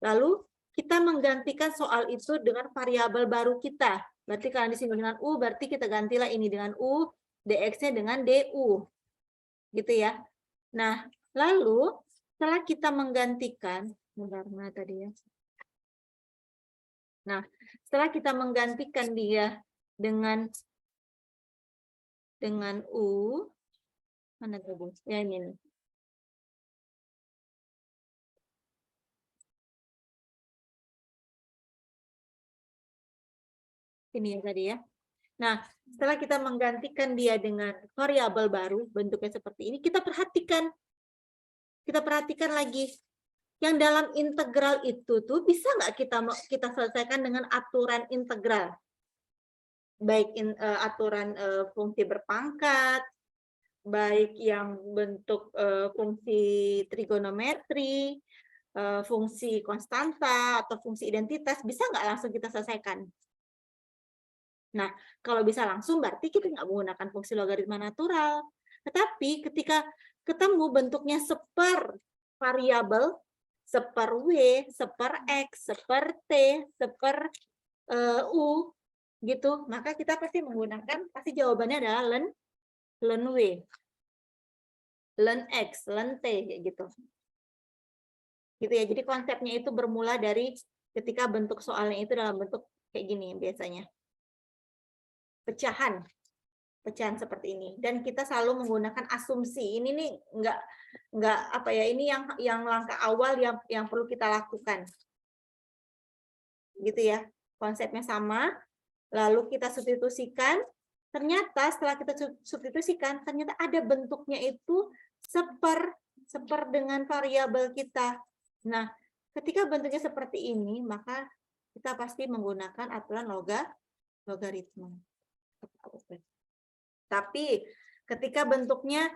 lalu kita menggantikan soal itu dengan variabel baru kita. Berarti kalau di sini dengan U, berarti kita gantilah ini dengan U, dx-nya dengan du. Gitu ya. Nah, lalu setelah kita menggantikan, mana tadi ya? Nah, setelah kita menggantikan dia dengan U, mana tuh? Ya ini. Ini ya tadi ya. Nah, setelah kita menggantikan dia dengan variabel baru, bentuknya seperti ini, kita perhatikan lagi. Yang dalam integral itu tuh bisa nggak kita selesaikan dengan aturan integral? Baik aturan fungsi berpangkat, baik yang bentuk fungsi trigonometri, fungsi konstanta, atau fungsi identitas, bisa nggak langsung kita selesaikan? Nah, kalau bisa langsung berarti kita nggak menggunakan fungsi logaritma natural. Tetapi ketika ketemu bentuknya seper variabel, seper W, seper X, seper T, seper U, gitu, maka kita pasti jawabannya adalah ln W, ln X, ln T, kayak gitu. Gitu ya, jadi konsepnya itu bermula dari ketika bentuk soalnya itu dalam bentuk kayak gini biasanya. Pecahan seperti ini, dan kita selalu menggunakan asumsi. Ini nih nggak apa ya, ini yang langkah awal yang perlu kita lakukan, gitu ya. Konsepnya sama, lalu kita substitusikan. Ternyata setelah kita substitusikan, ternyata ada bentuknya itu seper dengan variabel kita. Nah, ketika bentuknya seperti ini, maka kita pasti menggunakan aturan logaritma. Tapi ketika bentuknya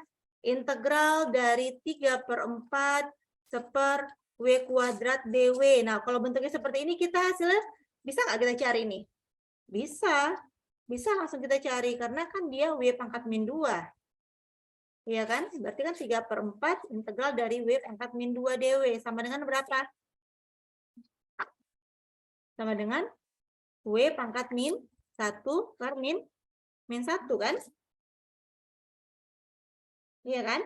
integral dari 3/4 seper W kuadrat DW. Nah, kalau bentuknya seperti ini kita hasilnya bisa nggak kita cari ini? Bisa. Bisa langsung kita cari karena kan dia W pangkat min 2. Iya kan? Berarti kan 3/4 integral dari W pangkat min 2 DW sama dengan berapa? Sama dengan W pangkat min 1 per min 1 kan? Iya kan?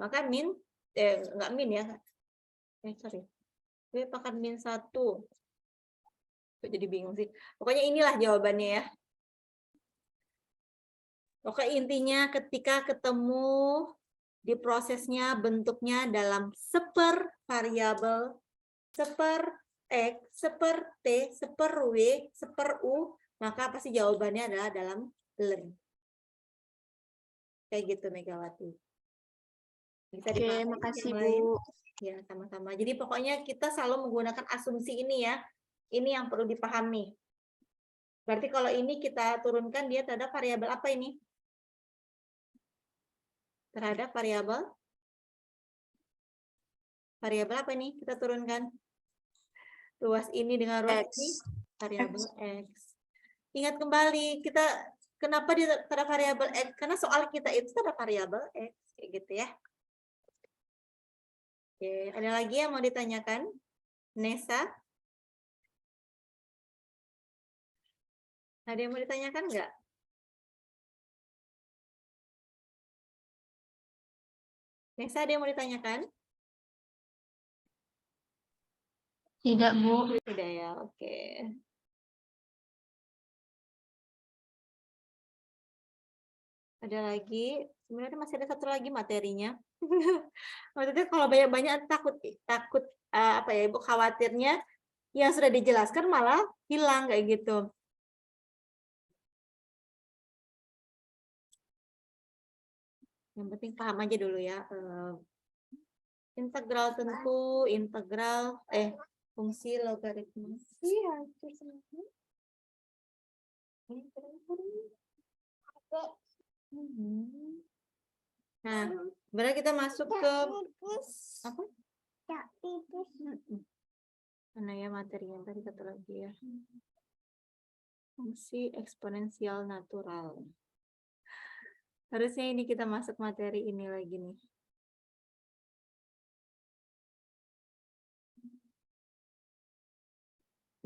Maka enggak min ya. Sorry. W pangkat min 1. Jadi bingung sih. Pokoknya inilah jawabannya ya. Pokoknya intinya ketika ketemu di prosesnya bentuknya dalam seper variabel, seper X, seper T, seper W, seper U, maka pasti jawabannya adalah dalam ln. Kayak gitu Megawati. Bisa Oke, dipahami makasih yang lain? Bu. Ya, sama-sama. Jadi pokoknya kita selalu menggunakan asumsi ini ya. Ini yang perlu dipahami. Berarti kalau ini kita turunkan dia terhadap variabel apa ini? Terhadap variabel apa ini kita turunkan? Ruas ini dengan ruas X. ini variabel X. Ingat kembali kita kenapa dia terhadap variabel X? Karena soal kita itu terhadap variabel X kayak gitu ya. Oke, ada lagi yang mau ditanyakan? Nesa? Ada yang mau ditanyakan nggak? Nesa, ada yang mau ditanyakan? Tidak, Bu. Tidak ya, oke. Ada lagi, sebenarnya masih ada satu lagi materinya. Maksudnya kalau banyak-banyak takut apa ya, Ibu khawatirnya yang sudah dijelaskan malah hilang kayak gitu. Yang penting paham aja dulu ya. Integral tentu, integral fungsi logaritma. Iya, nah, berarti kita masuk ke apa? Mana ya materinya tadi satu lagi ya. Fungsi eksponensial natural. Harusnya ini kita masuk materi ini lagi nih.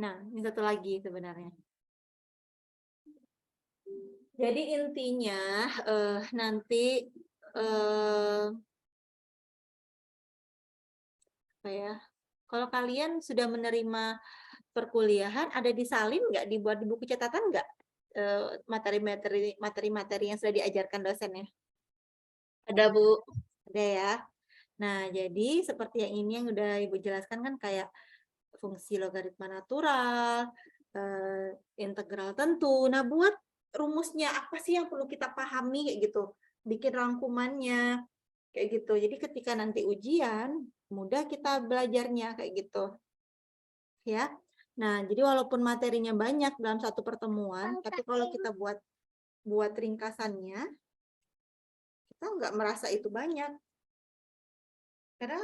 Nah, ini satu lagi sebenarnya. Jadi intinya nanti apa ya? Kalau kalian sudah menerima perkuliahan, ada disalin nggak, dibuat di buku catatan nggak materi-materi yang sudah diajarkan dosennya? Ada Bu? Ada ya. Nah, jadi seperti yang ini yang udah Ibu jelaskan kan kayak fungsi logaritma natural, integral tentu. Nah, buat rumusnya apa sih yang perlu kita pahami kayak gitu, bikin rangkumannya kayak gitu. Jadi ketika nanti ujian mudah kita belajarnya kayak gitu ya. Nah, jadi walaupun materinya banyak dalam satu pertemuan, tapi kalau kita buat ringkasannya, kita nggak merasa itu banyak karena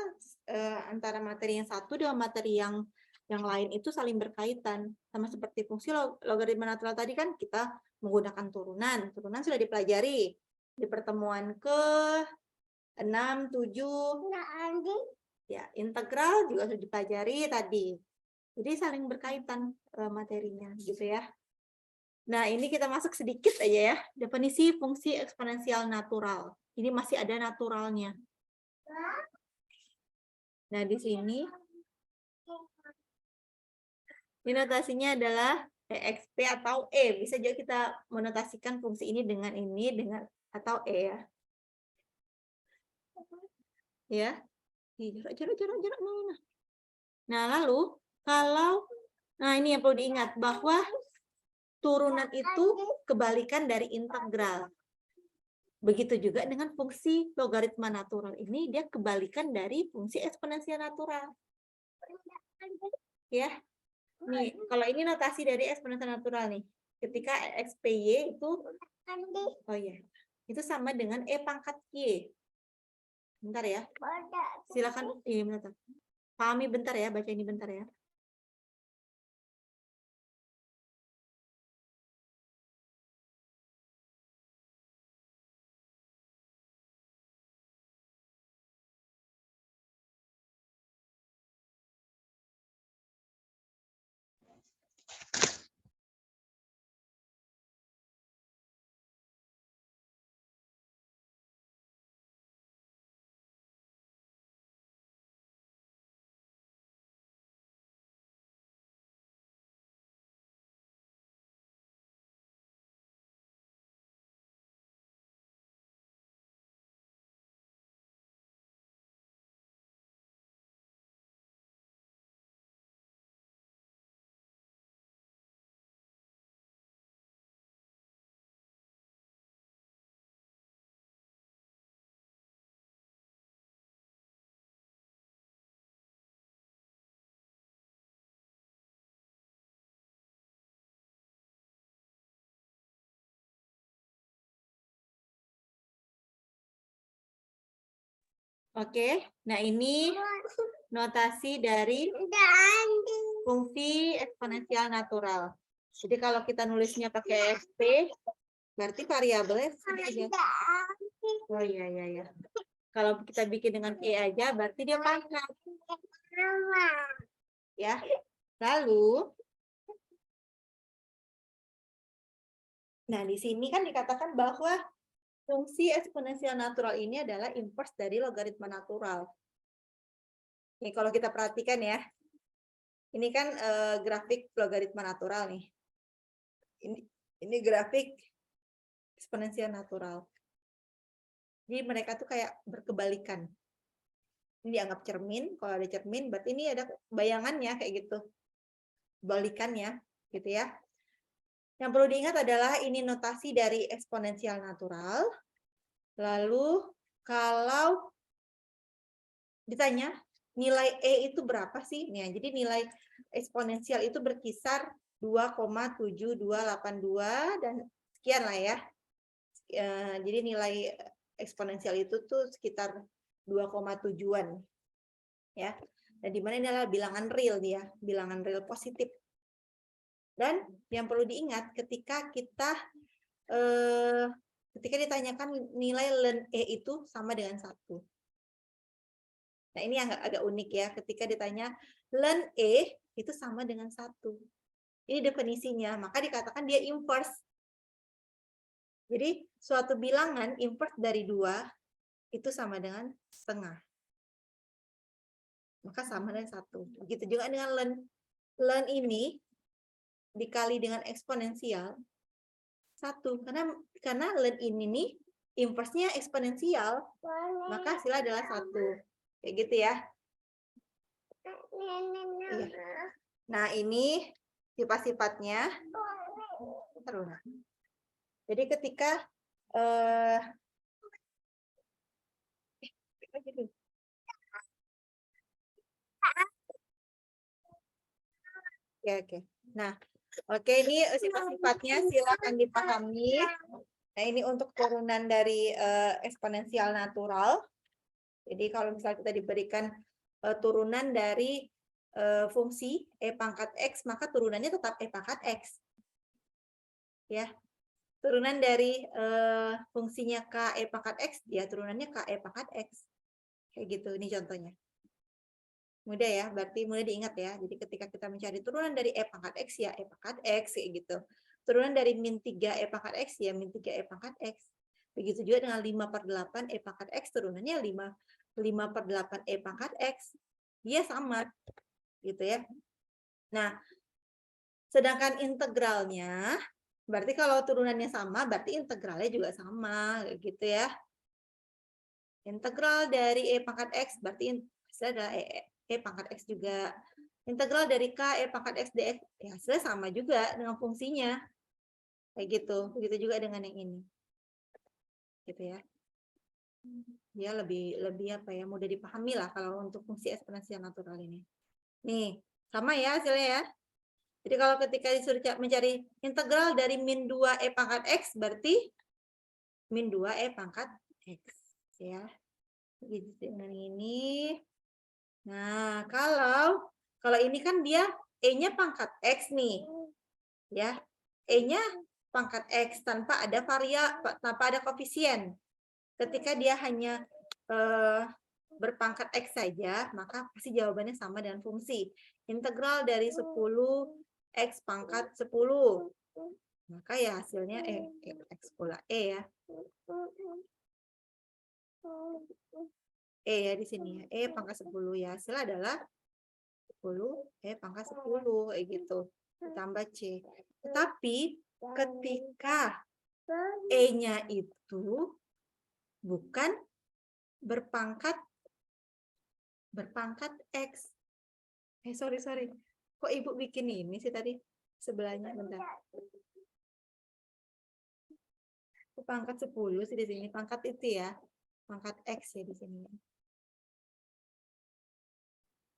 antara materi yang satu dengan materi yang lain itu saling berkaitan. Sama seperti fungsi logaritma natural tadi kan kita menggunakan turunan. Turunan sudah dipelajari di pertemuan ke-6, 7. Ya, integral juga sudah dipelajari tadi. Jadi saling berkaitan materinya gitu ya. Nah, ini kita masuk sedikit aja ya. Definisi fungsi eksponensial natural. Ini masih ada naturalnya. Nah, di sini ini notasinya adalah EXP atau E. Bisa juga kita menotasikan fungsi ini dengan atau E ya. Ya. Jarak. Nah, lalu nah ini yang perlu diingat bahwa turunan itu kebalikan dari integral. Begitu juga dengan fungsi logaritma natural ini, dia kebalikan dari fungsi eksponensial natural. Ya. Nih, kalau ini notasi dari eksponensial natural nih. Ketika XPY itu itu sama dengan E pangkat Y. Bentar ya. Silakan Pahami bentar ya, baca ini bentar ya. Oke, nah ini notasi dari fungsi eksponensial natural. Jadi kalau kita nulisnya pakai SP, berarti variabelnya segini aja. Oh iya, iya, iya. Kalau kita bikin dengan E aja, berarti dia pangkat. Ya, lalu, nah di sini kan dikatakan bahwa fungsi eksponensial natural ini adalah inverse dari logaritma natural. Nih kalau kita perhatikan ya, ini kan grafik logaritma natural nih. Ini grafik eksponensial natural. Jadi mereka tuh kayak berkebalikan. Ini dianggap cermin, kalau ada cermin berarti ini ada bayangannya kayak gitu. Balikannya, gitu ya. Yang perlu diingat adalah ini notasi dari eksponensial natural. Lalu kalau ditanya nilai E itu berapa sih? Nih, jadi nilai eksponensial itu berkisar 2,7282 dan sekian lah ya. Jadi nilai eksponensial itu tuh sekitar 2,7-an. Ya. Dan di mana ini adalah bilangan real dia, bilangan real positif. Dan yang perlu diingat ketika kita ketika ditanyakan nilai ln E itu sama dengan 1. Nah, ini yang agak unik ya, ketika ditanya ln E itu sama dengan 1. Ini definisinya, maka dikatakan dia inverse. Jadi, suatu bilangan inverse dari 2 itu sama dengan setengah. Maka sama dengan 1. Begitu juga dengan ln. Ln ini dikali dengan eksponensial 1. Karena ln ini nih inverse-nya eksponensial, maka hasilnya adalah 1. Kayak gitu ya. Iya. Nah, ini sifat-sifatnya. Jadi ketika oke. Nah, oke, ini sifat-sifatnya silakan dipahami. Nah, ini untuk turunan dari eksponensial natural. Jadi kalau misalnya kita diberikan turunan dari fungsi E pangkat X, maka turunannya tetap E pangkat X. Ya. Turunan dari fungsinya K E pangkat X, ya turunannya K E pangkat X. Kayak gitu, ini contohnya. Mudah ya, berarti mudah diingat ya. Jadi ketika kita mencari turunan dari E pangkat X, ya E pangkat X, kayak gitu. Turunan dari min 3 E pangkat X, ya min 3 E pangkat X. Begitu juga dengan 5/8 E pangkat X, turunannya 5/8 E pangkat X. Dia sama, gitu ya. Nah, sedangkan integralnya, berarti kalau turunannya sama, berarti integralnya juga sama, gitu ya. Integral dari E pangkat X, berarti hasilnya adalah E pangkat X juga. Integral dari K E pangkat X dx, ya hasilnya sama juga dengan fungsinya. Kayak gitu. Begitu juga dengan yang ini. Gitu ya. Dia lebih apa ya, mudah dipahami lah kalau untuk fungsi eksponensial natural ini. Nih, sama ya hasilnya ya. Jadi kalau ketika disuruh mencari integral dari min 2 E pangkat X, berarti min 2 E pangkat X. Ya. Begitu dengan ini. Nah, kalau ini kan dia E-nya pangkat X nih. Ya. E-nya pangkat X tanpa ada tanpa ada koefisien. Ketika dia hanya berpangkat X saja, maka pasti jawabannya sama dengan fungsi. Integral dari 10 X pangkat 10. Maka ya hasilnya X pula E ya. E ya di sini ya. E pangkat 10 ya. Hasil adalah 10 E pangkat 10 gitu. Ditambah C. Tetapi ketika E-nya itu bukan berpangkat X. Sorry. Kok Ibu bikin ini sih tadi? Sebelahnya, bentar. Pangkat 10 sih di sini. Pangkat itu ya. Pangkat X ya di sini.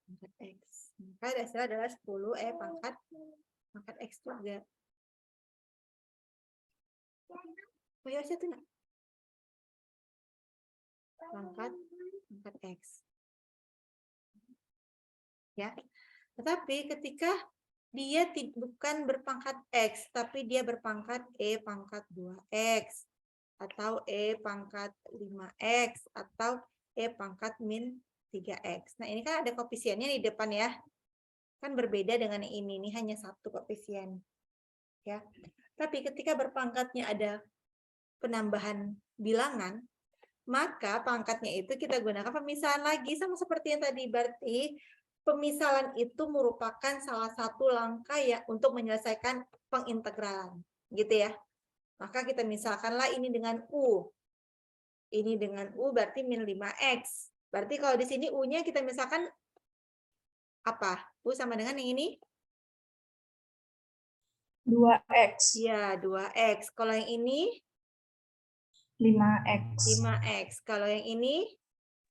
Pangkat X. Maka hasilnya adalah 10 E pangkat X juga. Oh ya, itu enggak? Pangkat X. Ya. Tetapi ketika dia bukan berpangkat X, tapi dia berpangkat E pangkat 2X, atau E pangkat 5X, atau E pangkat min 3X. Nah, ini kan ada koefisiennya di depan ya. Kan berbeda dengan yang ini hanya satu koefisien. Ya. Tapi ketika berpangkatnya ada penambahan bilangan, maka pangkatnya itu kita gunakan pemisahan lagi sama seperti yang tadi. Berarti pemisahan itu merupakan salah satu langkah ya untuk menyelesaikan pengintegralan, gitu ya. Maka kita misalkanlah ini dengan U. Ini dengan U berarti min 5X. Berarti kalau di sini U-nya kita misalkan apa? U sama dengan yang ini? 2X. Ya, 2X. Kalau yang ini? 5X. 5X. Kalau yang ini?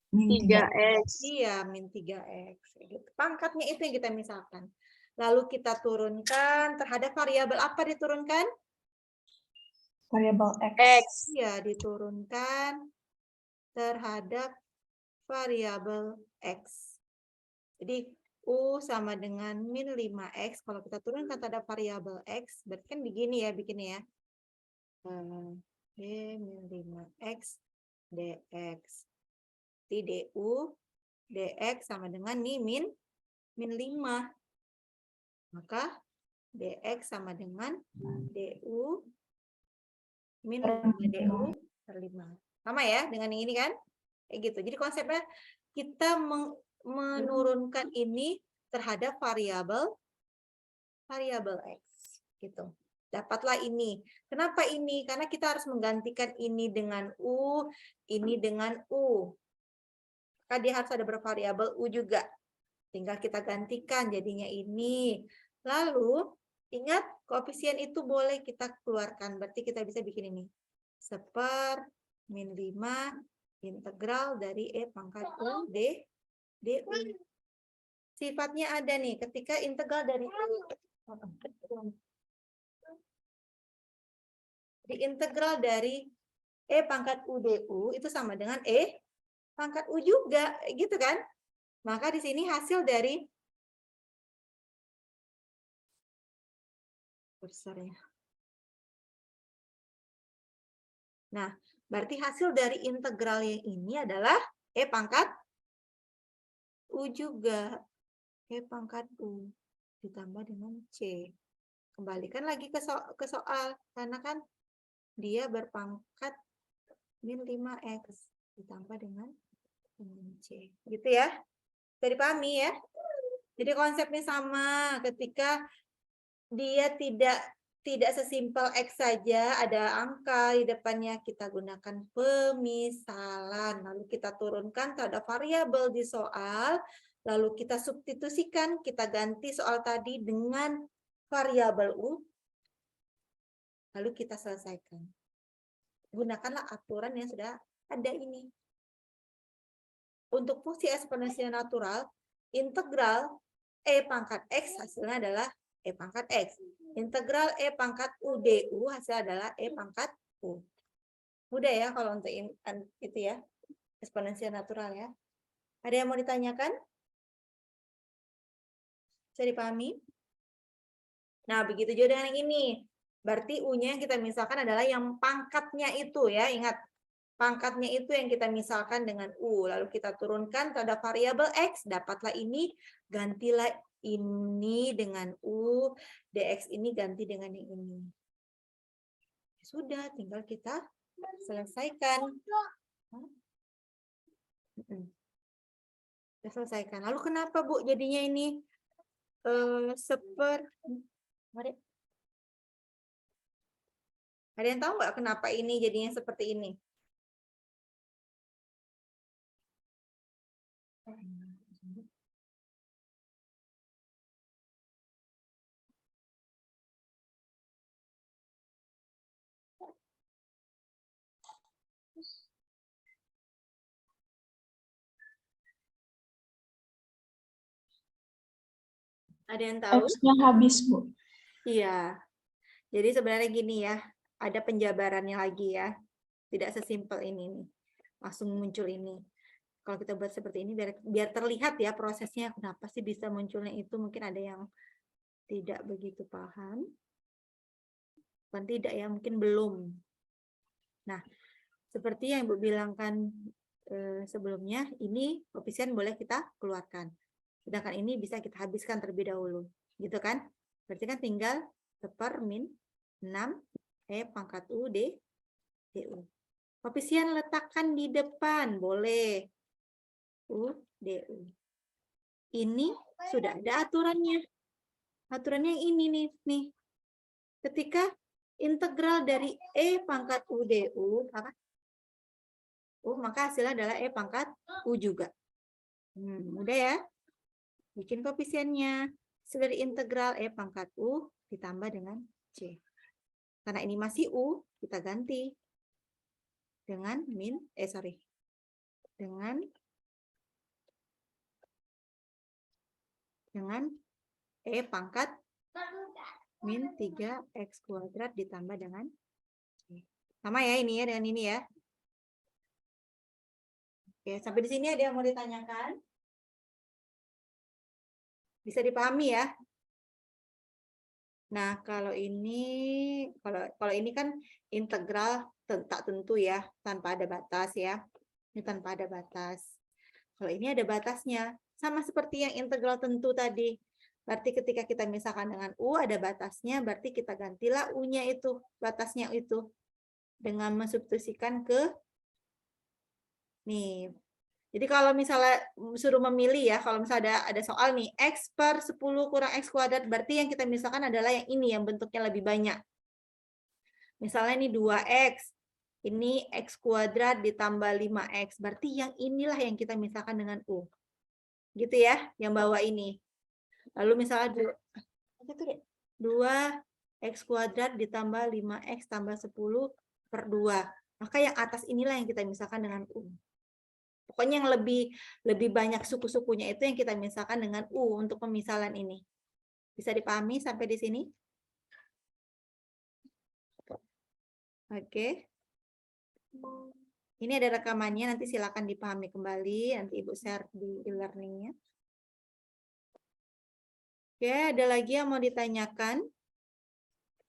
Min 3X. Iya, min 3X. Gitu. Pangkatnya itu yang kita misalkan. Lalu kita turunkan terhadap variabel apa diturunkan? Variabel X. Iya, diturunkan terhadap variabel X. Jadi, U sama dengan min 5X. Kalau kita turunkan terhadap variabel X, berarti kan begini ya, bikinnya ya. D min 5X dx. Di du dx sama dengan nih min 5. Maka dx sama dengan du min 5 du per 5. Sama ya dengan yang ini kan? Kayak gitu. Jadi konsepnya kita menurunkan ini terhadap variabel X gitu. Dapatlah ini. Kenapa ini? Karena kita harus menggantikan ini dengan U, ini dengan U. Maka dia harus ada bervariabel U juga. Tinggal kita gantikan jadinya ini. Lalu, ingat koefisien itu boleh kita keluarkan. Berarti kita bisa bikin ini. 1/min 5 integral dari E pangkat U du. Sifatnya ada nih, ketika integral dari integral dari E pangkat U du itu sama dengan E pangkat U juga, gitu kan? Maka di sini hasil dari kursornya. Nah, berarti hasil dari integral yang ini adalah E pangkat U juga. E pangkat U ditambah dengan C. Kembalikan lagi ke soal. Karena kan dia berpangkat min 5X ditambah dengan C. Gitu ya. Bisa dipahami ya. Jadi konsepnya sama. Ketika dia tidak sesimpel X saja, ada angka di depannya, kita gunakan pemisalan. Lalu kita turunkan terhadap variabel di soal. Lalu kita substitusikan, kita ganti soal tadi dengan variabel U. Lalu kita selesaikan. Gunakanlah aturan yang sudah ada ini. Untuk fungsi eksponensial natural, integral E pangkat X hasilnya adalah E pangkat X. Integral E pangkat U du hasilnya adalah E pangkat U. Mudah ya kalau untuk itu ya, eksponensial natural ya. Ada yang mau ditanyakan? Bisa dipahami? Nah, begitu juga dengan yang ini. Berarti U-nya yang kita misalkan adalah yang pangkatnya itu ya. Ingat, pangkatnya itu yang kita misalkan dengan U. Lalu kita turunkan terhadap variabel X. Dapatlah ini, gantilah ini dengan U. DX ini ganti dengan yang ini. Sudah, tinggal kita selesaikan. Kita selesaikan. Lalu kenapa Bu jadinya ini ada yang tahu nggak kenapa ini jadinya seperti ini? Ada yang tahu? X-nya habis, Bu. Iya. Jadi sebenarnya gini ya, ada penjabarannya lagi ya. Tidak sesimpel ini nih. Langsung muncul ini. Kalau kita buat seperti ini biar terlihat ya prosesnya kenapa sih bisa munculnya itu, mungkin ada yang tidak begitu paham. Bukan tidak ya, mungkin belum. Nah, seperti yang Ibu bilangkan sebelumnya, ini koefisien boleh kita keluarkan. Sedangkan ini bisa kita habiskan terlebih dahulu. Gitu kan? Berarti kan tinggal seper min 6 E pangkat U DU. Koefisien letakkan di depan, boleh. U DU. Ini sudah ada aturannya. Aturannya yang ini nih. Ketika integral dari E pangkat U DU, maka hasilnya adalah E pangkat U juga. Mudah ya? Bikin koefisiennya. Dari integral E pangkat U ditambah dengan C. Karena ini masih U, kita ganti dengan dengan E pangkat min 3x kuadrat ditambah dengan C. Sama ya ini ya dengan ini ya. Oke, sampai di sini ada yang mau ditanyakan? Bisa dipahami ya? Nah, kalau ini kan integral tak tentu ya, tanpa ada batas ya. Ini tanpa ada batas. Kalau ini ada batasnya, sama seperti yang integral tentu tadi. Berarti ketika kita misalkan dengan U ada batasnya, berarti kita gantilah U-nya itu, batasnya itu. Dengan mensubstitusikan ke nih. Jadi kalau misalnya suruh memilih ya, kalau misalnya ada soal nih, X per 10 kurang X kuadrat, berarti yang kita misalkan adalah yang ini, yang bentuknya lebih banyak. Misalnya ini 2X, ini X kuadrat ditambah 5X, berarti yang inilah yang kita misalkan dengan U. Gitu ya, yang bawah ini. Lalu misalnya 2X kuadrat ditambah 5X tambah 10 per 2. Maka yang atas inilah yang kita misalkan dengan U. Pokoknya yang lebih banyak suku-sukunya itu yang kita misalkan dengan U untuk pemisalan ini. Bisa dipahami sampai di sini? Oke. Ini ada rekamannya, nanti silakan dipahami kembali, nanti Ibu share di e-learning-nya. Oke, ada lagi yang mau ditanyakan?